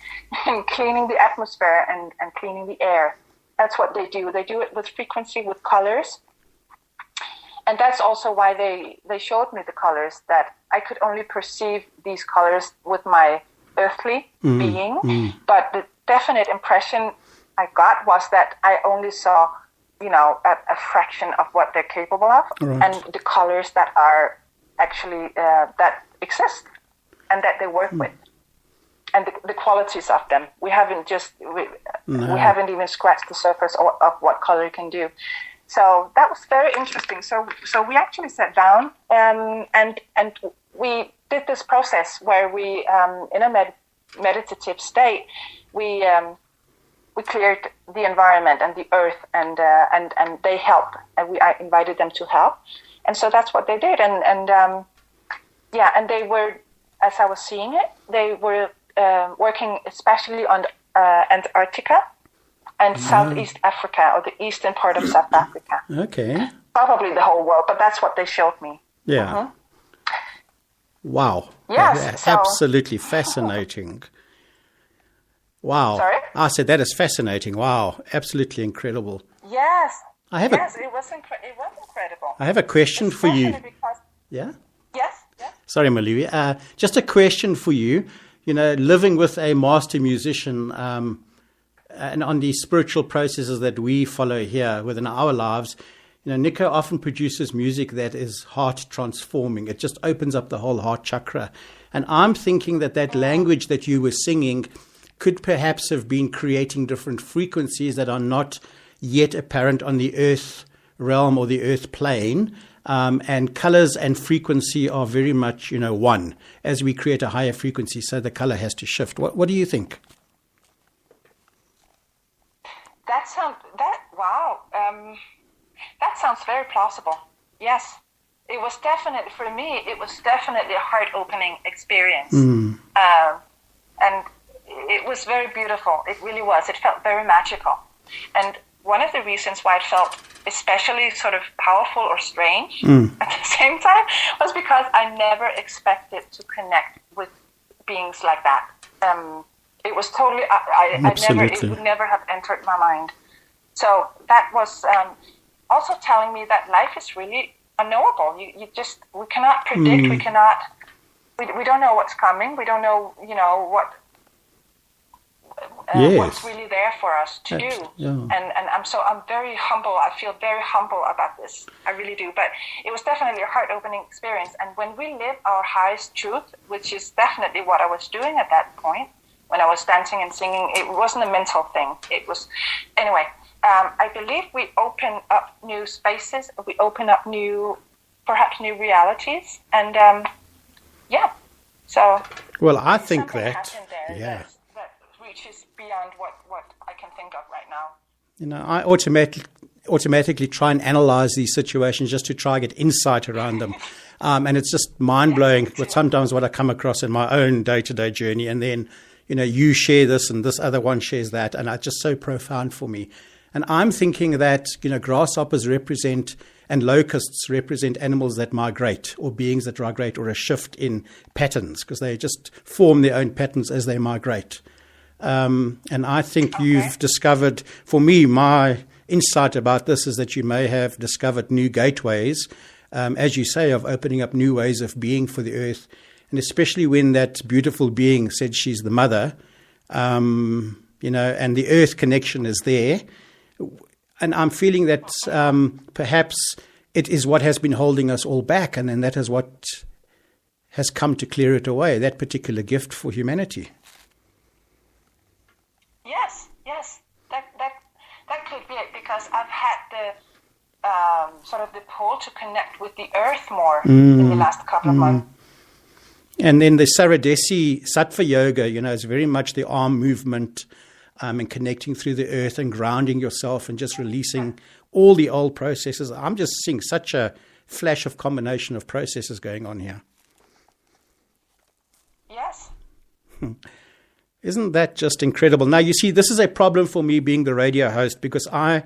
cleaning the atmosphere and cleaning the air. That's what they do. They do it with frequency, with colors. And that's also why they showed me the colors, that I could only perceive these colors with my earthly being. But the definite impression I got was that I only saw, a fraction of what they're capable of, and the colors that are actually that exist. and that they work with, and the qualities of them. We haven't even scratched the surface of what color can do. So that was very interesting. So we actually sat down and we did this process where we, in a meditative state, we cleared the environment and the earth, and they helped, and I invited them to help, and so that's what they did, and they were, as I was seeing it, they were working especially on Antarctica and Southeast Africa, or the eastern part of South Africa. Okay. Probably the whole world, but that's what they showed me. Yeah. Mm-hmm. Wow. Yes. Absolutely fascinating. Wow. Sorry? I said that is fascinating. Wow. Absolutely incredible. Yes. It was incredible. I have a question for you. Because, Yeah? yes. Sorry, Malui. Just a question for you. Living with a master musician and on the spiritual processes that we follow here within our lives, Nico often produces music that is heart transforming. It just opens up the whole heart chakra. And I'm thinking that language that you were singing could perhaps have been creating different frequencies that are not yet apparent on the earth realm or the earth plane. And colors and frequency are very much, one. As we create a higher frequency, so the color has to shift. What do you think? That sounds very plausible. Yes, it was definitely, for me, it was definitely a heart-opening experience. And it was very beautiful. It really was. It felt very magical. And one of the reasons why it felt especially sort of powerful or strange at the same time was because I never expected to connect with beings like that. It was totally, it would never have entered my mind. So that was also telling me that life is really unknowable. We cannot predict. We cannot. We don't know what's coming. We don't know. What's really there for us to do. Yeah. And I'm very humble. I feel very humble about this. I really do. But it was definitely a heart-opening experience. And when we live our highest truth, which is definitely what I was doing at that point, when I was dancing and singing, it wasn't a mental thing. It was, anyway. I believe we open up new spaces. We open up perhaps new realities, and So. Well, I think that that reaches beyond what I can think of right now. I automatically try and analyze these situations just to try and get insight around them, and it's just mind blowing. But sometimes what I come across in my own day-to-day journey, and then you share this, and this other one shares that, and it's just so profound for me. And I'm thinking that, grasshoppers represent and locusts represent animals that migrate, or beings that migrate, or a shift in patterns, because they just form their own patterns as they migrate. And I think you've discovered, for me, my insight about this is that you may have discovered new gateways, as you say, of opening up new ways of being for the earth. And especially when that beautiful being said she's the mother, and the earth connection is there. And I'm feeling that perhaps it is what has been holding us all back, and then that is what has come to clear it away, that particular gift for humanity. Yes, that could be it, because I've had the sort of the pull to connect with the earth more in the last couple of months. And then the Saradesi Sattva Yoga, is very much the arm movement, and connecting through the earth and grounding yourself and just releasing all the old processes. I'm just seeing such a flash of combination of processes going on here. Yes. Isn't that just incredible? Now, you see, this is a problem for me being the radio host, because I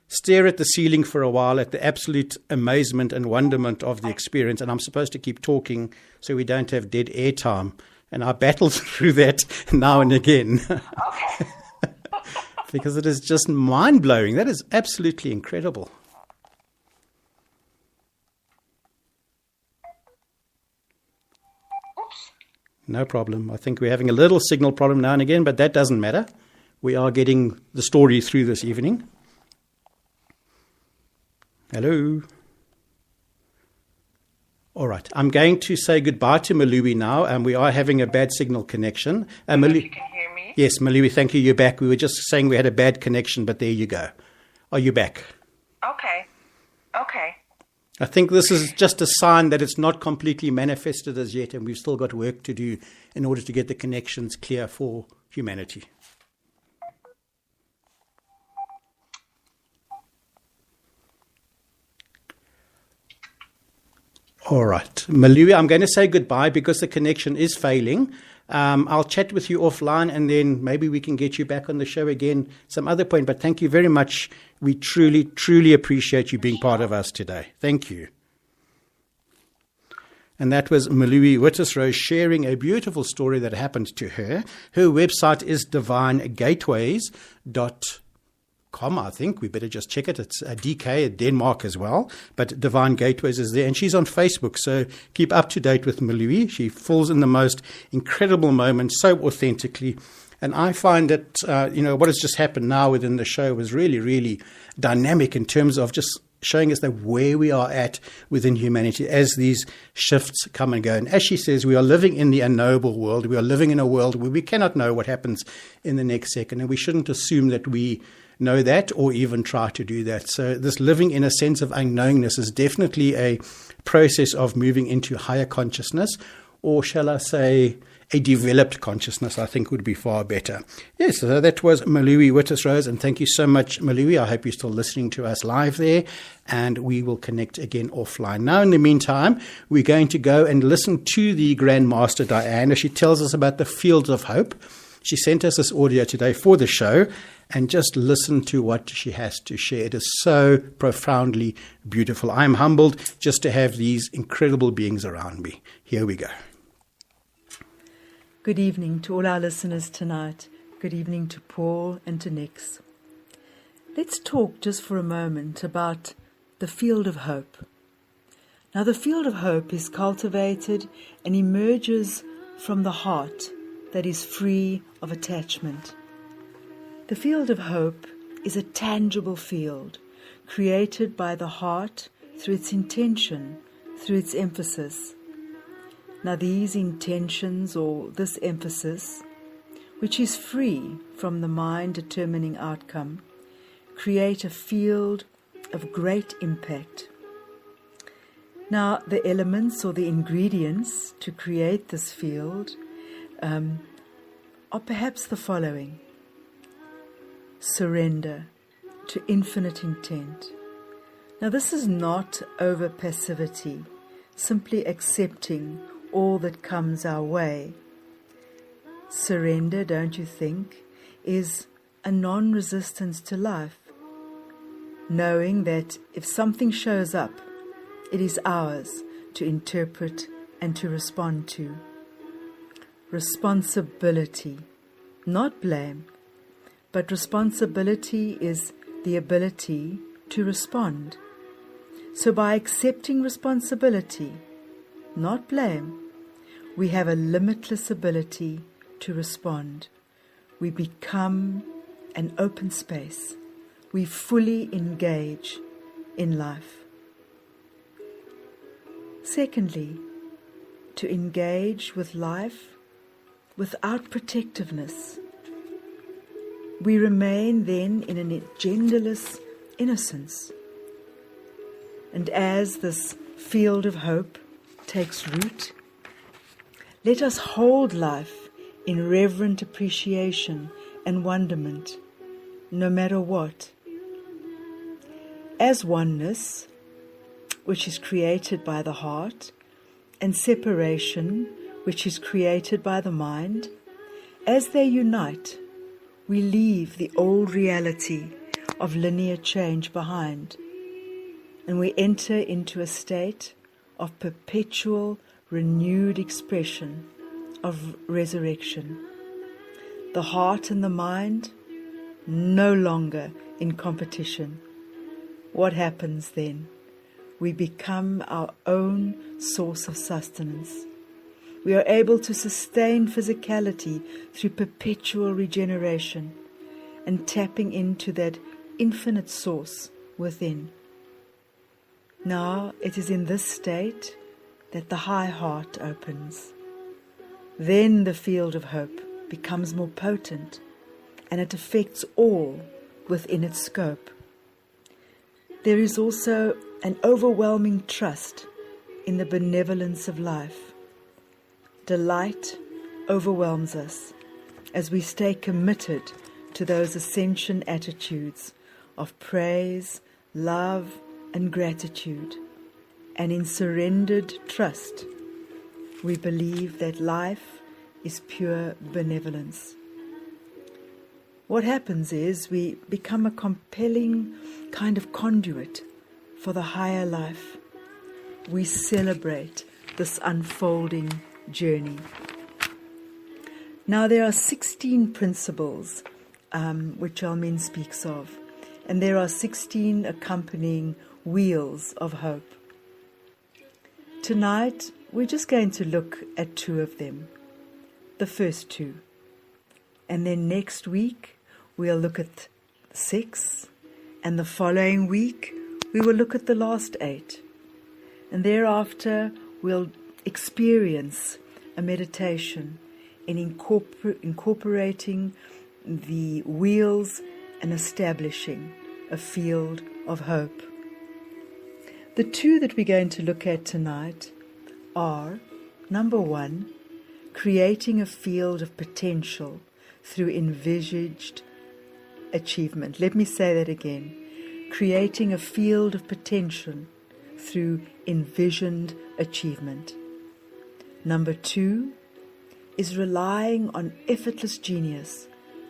stare at the ceiling for a while at the absolute amazement and wonderment of the experience, and I'm supposed to keep talking so we don't have dead air time. And I battle through that now and again. Okay. Because it is just mind-blowing. That is absolutely incredible. Oops. No problem. I think we're having a little signal problem now and again, but that doesn't matter. We are getting the story through this evening. Hello? All right. I'm going to say goodbye to Malui now, and we are having a bad signal connection. If you can hear me. Yes, Malui, thank you. You're back. We were just saying we had a bad connection, but there you go. Are you back? Okay. I think this is just a sign that it's not completely manifested as yet, and we've still got work to do in order to get the connections clear for humanity. All right. Malui, I'm going to say goodbye because the connection is failing. I'll chat with you offline, and then maybe we can get you back on the show again some other point. But thank you very much. We truly, truly appreciate you being part of us today. Thank you. And that was Malui Wittisrose sharing a beautiful story that happened to her. Her website is divinegateways.com. I think we better just check it. It's DK at Denmark as well, but Divine Gateways is there, and she's on Facebook, so keep up to date with Malui. She falls in the most incredible moments so authentically, and I find that what has just happened now within the show was really, really dynamic in terms of just showing us that where we are at within humanity as these shifts come and go. And as she says, we are living in the unknowable world. We are living in a world where we cannot know what happens in the next second, and we shouldn't assume that we know that or even try to do that. So this living in a sense of unknowingness is definitely a process of moving into higher consciousness, or shall I say a developed consciousness, I think would be far better. Yes, so that was Malui Wittisrose, and thank you so much, Malui. I hope you're still listening to us live there, and we will connect again offline. Now, in the meantime, we're going to go and listen to the Grand Master Diane as she tells us about the fields of hope. She sent us this audio today for the show, and just listen to what she has to share. It is so profoundly beautiful. I'm humbled just to have these incredible beings around me. Here we go. Good evening to all our listeners tonight. Good evening to Paul and to Nix. Let's talk just for a moment about the field of hope. Now, the field of hope is cultivated and emerges from the heart that is free of attachment. The field of hope is a tangible field created by the heart through its intention, through its emphasis. Now, these intentions or this emphasis, which is free from the mind determining outcome, create a field of great impact. Now, the elements or the ingredients to create this field are perhaps the following: surrender to infinite intent. Now, this is not over passivity, simply accepting all that comes our way. Surrender, don't you think, is a non-resistance to life, knowing that if something shows up, it is ours to interpret and to respond to. Responsibility, not blame, but responsibility is the ability to respond. So by accepting responsibility, not blame, we have a limitless ability to respond. We become an open space. We fully engage in life. Secondly, to engage with life without protectiveness. We remain then in a genderless innocence. And as this field of hope takes root, let us hold life in reverent appreciation and wonderment, no matter what. As oneness, which is created by the heart, and separation, which is created by the mind, as they unite, we leave the old reality of linear change behind, and we enter into a state of perpetual, renewed expression of resurrection. The heart and the mind no longer in competition. What happens then? We become our own source of sustenance. We are able to sustain physicality through perpetual regeneration and tapping into that infinite source within. Now it is in this state that the high heart opens. Then the field of hope becomes more potent, and it affects all within its scope. There is also an overwhelming trust in the benevolence of life. Delight overwhelms us as we stay committed to those Ascension attitudes of praise, love, and gratitude. And in surrendered trust, we believe that life is pure benevolence. What happens is we become a compelling kind of conduit for the higher life. We celebrate this unfolding journey. Now there are 16 principles which Almin speaks of, and there are 16 accompanying wheels of hope. Tonight we're just going to look at 2 of them, the first 2, and then next week we'll look at 6, and the following week we will look at the last 8, and thereafter we'll experience a meditation in incorporating the wheels and establishing a field of hope. The 2 that we're going to look at tonight are, number 1, creating a field of potential through envisaged achievement. Let me say that again. Creating a field of potential through envisioned achievement. Number 2 is relying on effortless genius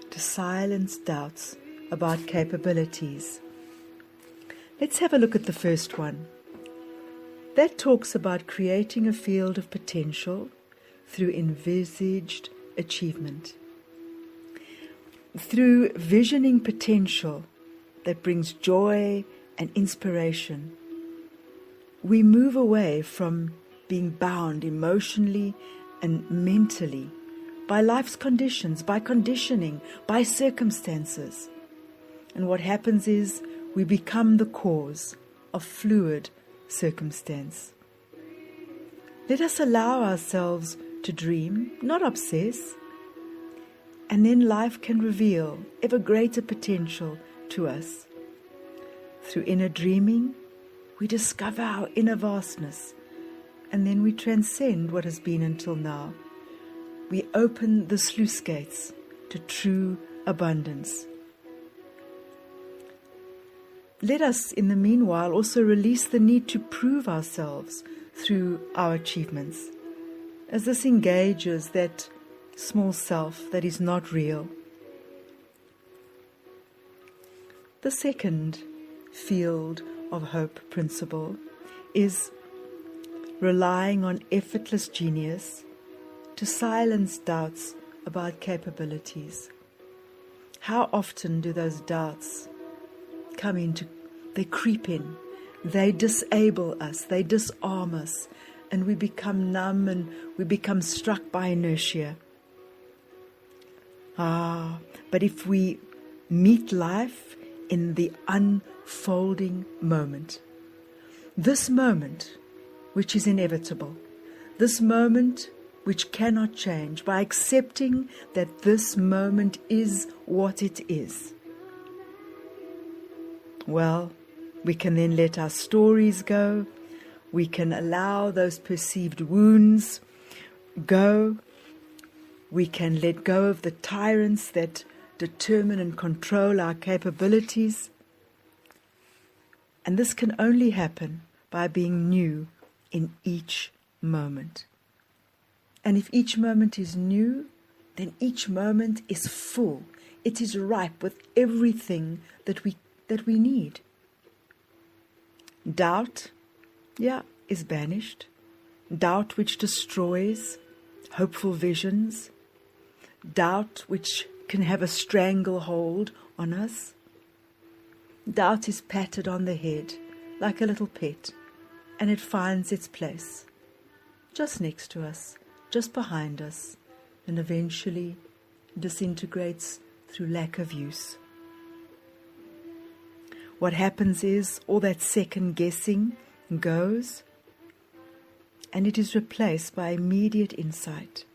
to silence doubts about capabilities. Let's have a look at the first one. That talks about creating a field of potential through envisaged achievement. Through visioning potential that brings joy and inspiration, we move away from being bound emotionally and mentally by life's conditions, by conditioning, by circumstances. And what happens is we become the cause of fluid circumstance. Let us allow ourselves to dream, not obsess, and then life can reveal ever greater potential to us. Through inner dreaming, we discover our inner vastness, and then we transcend what has been until now. We open the sluice gates to true abundance. Let us, in the meanwhile, also release the need to prove ourselves through our achievements, as this engages that small self that is not real. The second field of hope principle is relying on effortless genius to silence doubts about capabilities. How often do those doubts they creep in, they disable us, they disarm us, and we become numb and we become struck by inertia. But if we meet life in the unfolding moment, this moment which is inevitable, this moment which cannot change, by accepting that this moment is what it is, well, we can then let our stories go. We can allow those perceived wounds go. We can let go of the tyrants that determine and control our capabilities. And this can only happen by being new in each moment. And if each moment is new, then each moment is full. It is ripe with everything that we need. Doubt, is banished. Doubt which destroys hopeful visions. Doubt which can have a stranglehold on us. Doubt is patted on the head like a little pet, and it finds its place just next to us, just behind us, and eventually disintegrates through lack of use. What happens is all that second guessing goes, and it is replaced by immediate insight.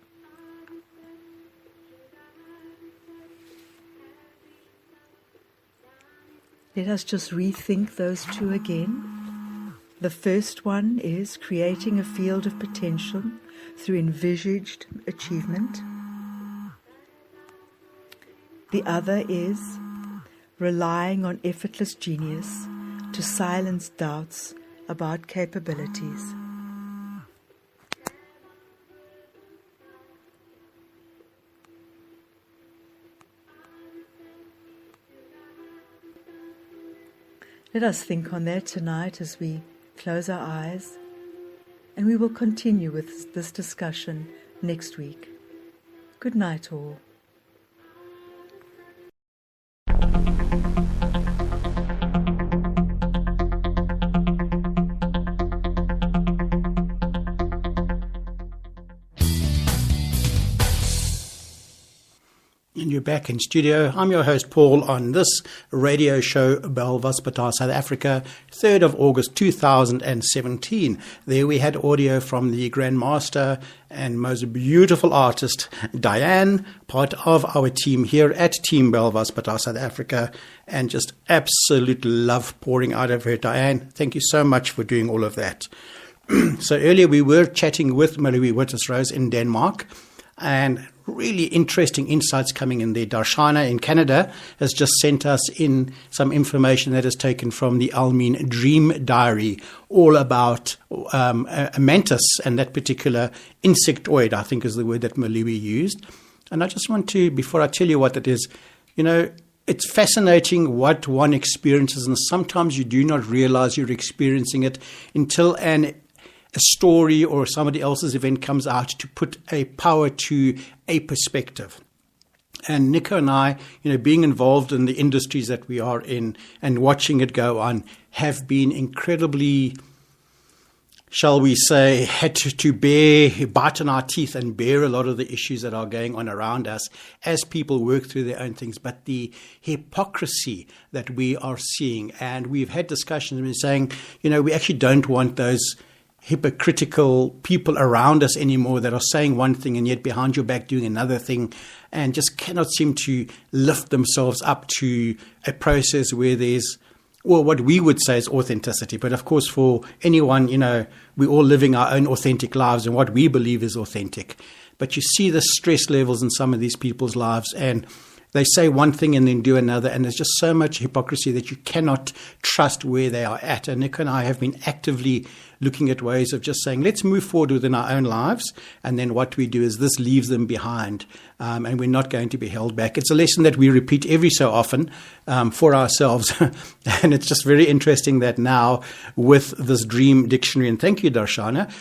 Let us just rethink those two again. The first one is creating a field of potential through envisaged achievement. The other is relying on effortless genius to silence doubts about capabilities. Let us think on that tonight as we close our eyes, and we will continue with this discussion next week. Good night, all. And you're back in studio. I'm your host, Paul, on this radio show, Belvaspatar, South Africa, 3rd of August 2017. There we had audio from the Grandmaster and most beautiful artist, Diane, part of our team here at Team Belvaspatar, South Africa, and just absolute love pouring out of her. Diane, thank you so much for doing all of that. So earlier we were chatting with Marie Wittersrose in Denmark, and really interesting insights coming in there. Darshana in Canada has just sent us in some information that is taken from the Almeen Dream Diary, all about a mantis and that particular insectoid, I think is the word that Malui used. And I just want to, before I tell you what it is, it's fascinating what one experiences, and sometimes you do not realize you're experiencing it until a story or somebody else's event comes out to put a power to a perspective. And Nico and I, being involved in the industries that we are in and watching it go on, have been incredibly, shall we say, had to bite on our teeth and bear a lot of the issues that are going on around us as people work through their own things. But the hypocrisy that we are seeing, and we've had discussions and we're saying, we actually don't want those hypocritical people around us anymore that are saying one thing and yet behind your back doing another thing, and just cannot seem to lift themselves up to a process where there's, well, what we would say is authenticity. But of course, for anyone, we're all living our own authentic lives and what we believe is authentic. But you see the stress levels in some of these people's lives, and they say one thing and then do another, and there's just so much hypocrisy that you cannot trust where they are at. And Nick and I have been actively looking at ways of just saying, let's move forward within our own lives, and then what we do is this leaves them behind, and we're not going to be held back. It's a lesson that we repeat every so often for ourselves, and it's just very interesting that now with this dream dictionary, and thank you, Darshana,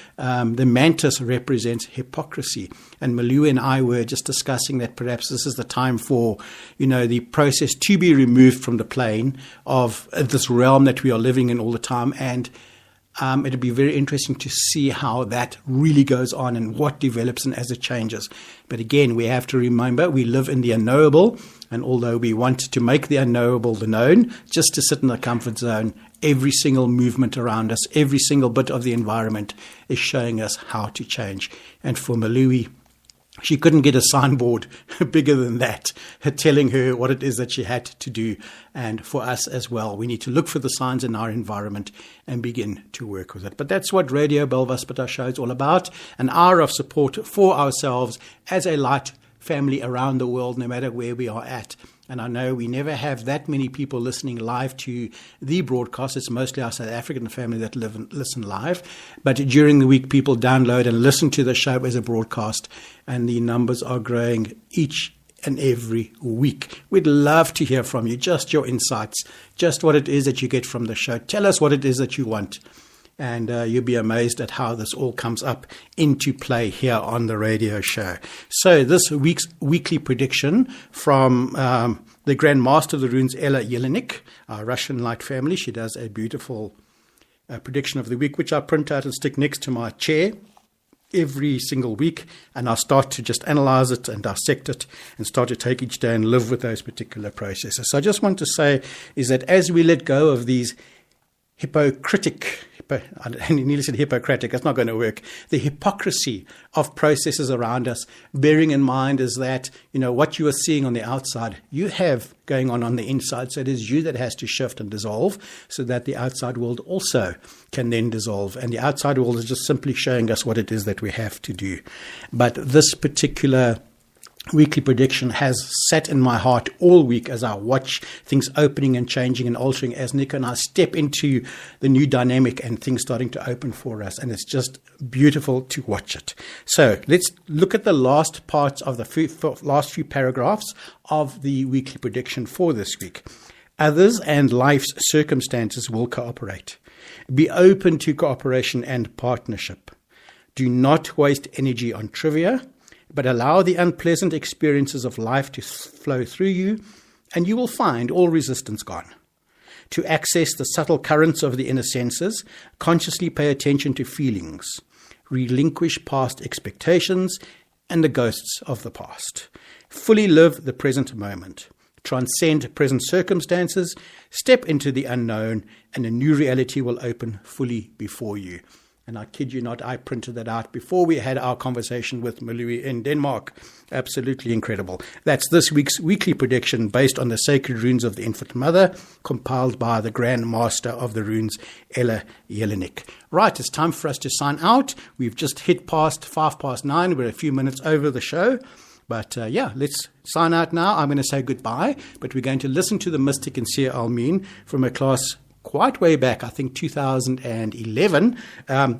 the mantis represents hypocrisy, and Malou and I were just discussing that perhaps this is the time for, the process to be removed from the plane of this realm that we are living in all the time, and it'd be very interesting to see how that really goes on and what develops and as it changes. But again, we have to remember we live in the unknowable, and although we want to make the unknowable the known, just to sit in the comfort zone, every single movement around us, every single bit of the environment is showing us how to change. And for Malui, she couldn't get a signboard bigger than that, telling her what it is that she had to do. And for us as well, we need to look for the signs in our environment and begin to work with it. But that's what Radio Belvaspatar show is all about, an hour of support for ourselves as a light family around the world, no matter where we are at. And I know we never have that many people listening live to the broadcast. It's mostly our South African family that listen live. But during the week, people download and listen to the show as a broadcast, and the numbers are growing each and every week. We'd love to hear from you, just your insights, just what it is that you get from the show. Tell us what it is that you want. And you'll be amazed at how this all comes up into play here on the radio show. So this week's weekly prediction from the Grand Master of the Runes, Ella Jelinek, our Russian light family. She does a beautiful prediction of the week, which I print out and stick next to my chair every single week. And I start to just analyze it and dissect it and start to take each day and live with those particular processes. So I just want to say is that as we let go of these hypocritical nearly said Hippocratic, that's not going to work. The hypocrisy of processes around us, bearing in mind is that, what you are seeing on the outside, you have going on the inside. So it is you that has to shift and dissolve so that the outside world also can then dissolve. And the outside world is just simply showing us what it is that we have to do. But this particular weekly prediction has sat in my heart all week as I watch things opening and changing and altering as Nico and I step into the new dynamic and things starting to open for us. And it's just beautiful to watch it. So let's look at the last parts of the last few paragraphs of the weekly prediction for this week. Others and life's circumstances will cooperate. Be open to cooperation and partnership. Do not waste energy on trivia, but allow the unpleasant experiences of life to flow through you, and you will find all resistance gone. To access the subtle currents of the inner senses, consciously pay attention to feelings. Relinquish past expectations and the ghosts of the past. Fully live the present moment. Transcend present circumstances. Step into the unknown, and a new reality will open fully before you. And I kid you not, I printed that out before we had our conversation with Malui in Denmark. Absolutely incredible. That's this week's weekly prediction based on the sacred runes of the Infant Mother, compiled by the Grand Master of the Runes, Ella Jelinek. Right, it's time for us to sign out. We've just hit past 9:05. We're a few minutes over the show. But let's sign out now. I'm going to say goodbye, but we're going to listen to the mystic and seer Almin from a class quite way back, I think 2011,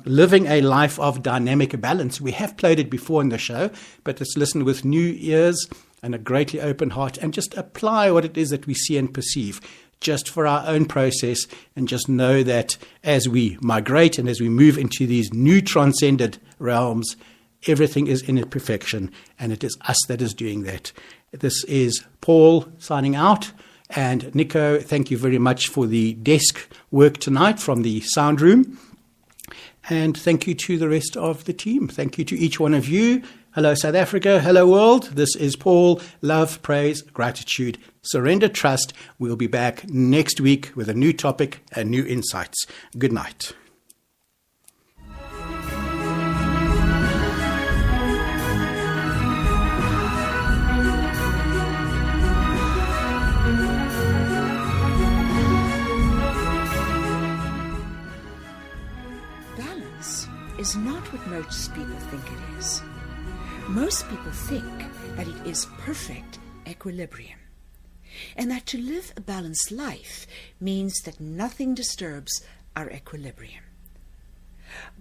Living a Life of Dynamic Balance. We have played it before in the show, but let's listen with new ears and a greatly open heart and just apply what it is that we see and perceive just for our own process, and just know that as we migrate and as we move into these new transcended realms, everything is in perfection, and it is us that is doing that. This is Paul signing out. And Nico, thank you very much for the desk work tonight from the sound room. And thank you to the rest of the team. Thank you to each one of you. Hello, South Africa. Hello, world. This is Paul. Love, praise, gratitude, surrender, trust. We'll be back next week with a new topic and new insights. Good night. Is not what most people think it is. Most people think that it is perfect equilibrium, and that to live a balanced life means that nothing disturbs our equilibrium.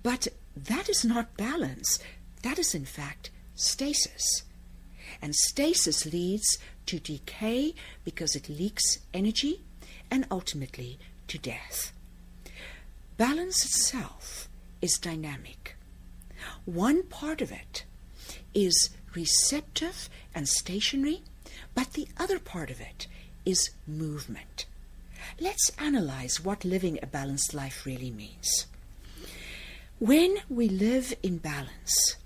But that is not balance. That is in fact stasis. And stasis leads to decay because it leaks energy and ultimately to death. Balance itself is dynamic. One part of it is receptive and stationary, but the other part of it is movement. Let's analyze what living a balanced life really means. When we live in balance,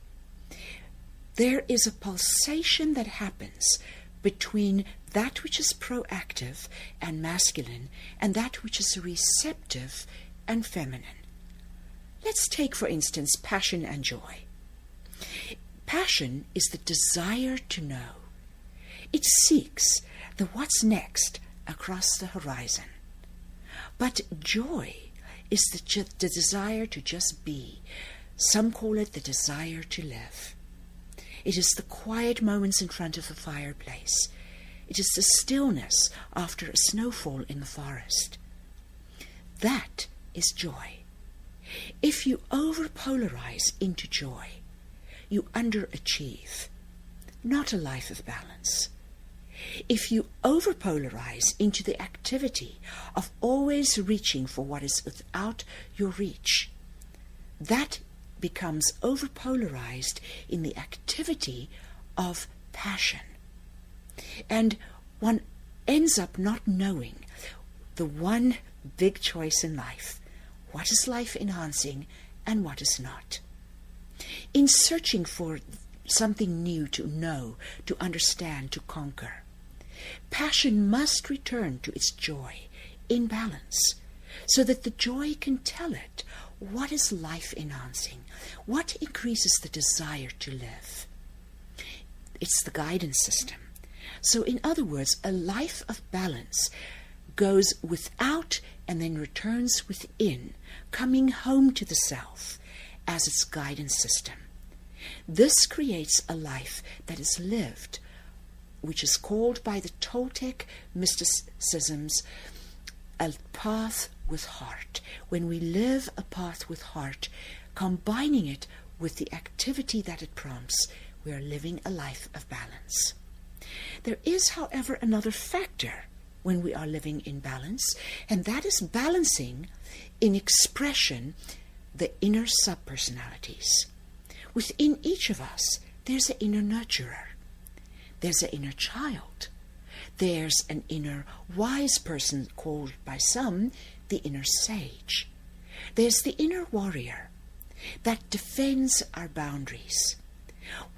there is a pulsation that happens between that which is proactive and masculine and that which is receptive and feminine. Let's take, for instance, passion and joy. Passion is the desire to know. It seeks the what's next across the horizon. But joy is the desire to just be. Some call it the desire to live. It is the quiet moments in front of a fireplace. It is the stillness after a snowfall in the forest. That is joy. If you overpolarize into joy, you underachieve, not a life of balance. If you overpolarize into the activity of always reaching for what is without your reach, that becomes overpolarized in the activity of passion. And one ends up not knowing the one big choice in life. What is life enhancing and what is not? In searching for something new to know, to understand, to conquer, passion must return to its joy in balance, so that the joy can tell it what is life enhancing? What increases the desire to live? It's the guidance system. So in other words, a life of balance goes without and then returns within, coming home to the self as its guidance system. This creates a life that is lived, which is called by the Toltec mysticisms a path with heart. When we live a path with heart, combining it with the activity that it prompts, we are living a life of balance. There is, however, another factor when we are living in balance, and that is balancing in expression the inner subpersonalities. Within each of us, there's an inner nurturer. There's an inner child. There's an inner wise person called by some the inner sage. There's the inner warrior that defends our boundaries.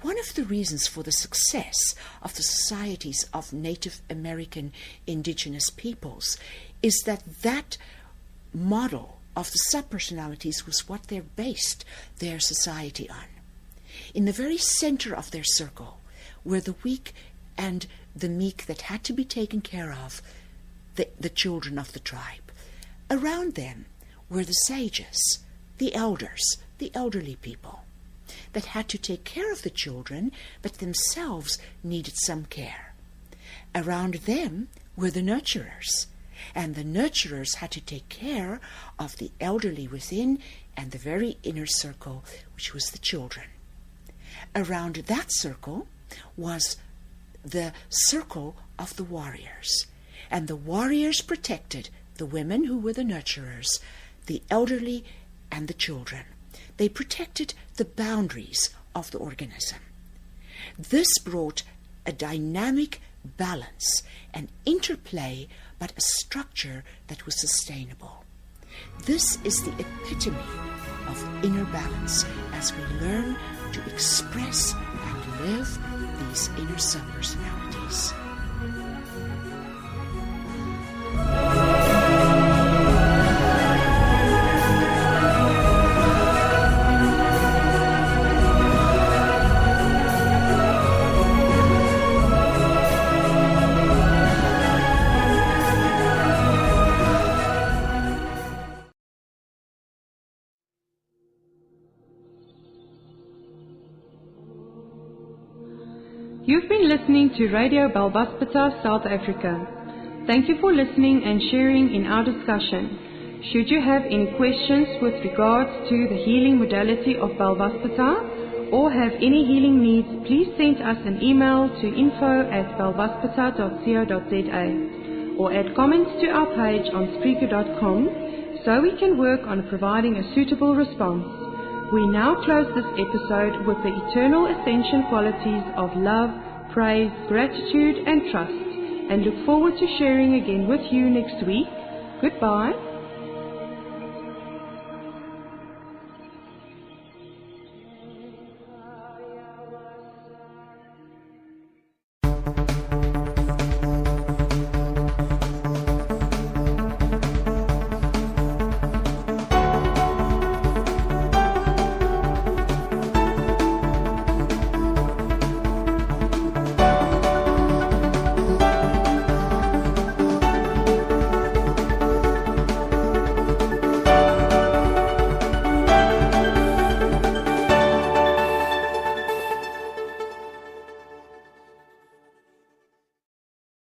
One of the reasons for the success of the societies of Native American indigenous peoples is that model of the subpersonalities was what they based their society on. In the very center of their circle were the weak and the meek that had to be taken care of, the children of the tribe. Around them were the sages, the elders, the elderly people that had to take care of the children, but themselves needed some care. Around them were the nurturers, and the nurturers had to take care of the elderly within and the very inner circle, which was the children. Around that circle was the circle of the warriors, and the warriors protected the women who were the nurturers, the elderly, and the children. They protected the boundaries of the organism. This brought a dynamic balance, an interplay, but a structure that was sustainable. This is the epitome of inner balance as we learn to express and live these inner subpersonalities. You've been listening to Radio Balbaspata, South Africa. Thank you for listening and sharing in our discussion. Should you have any questions with regards to the healing modality of Balbaspata or have any healing needs, please send us an email to info@balbaspata.co.za or add comments to our page on Spreaker.com so we can work on providing a suitable response. We now close this episode with the eternal ascension qualities of love, praise, gratitude and trust, and look forward to sharing again with you next week. Goodbye.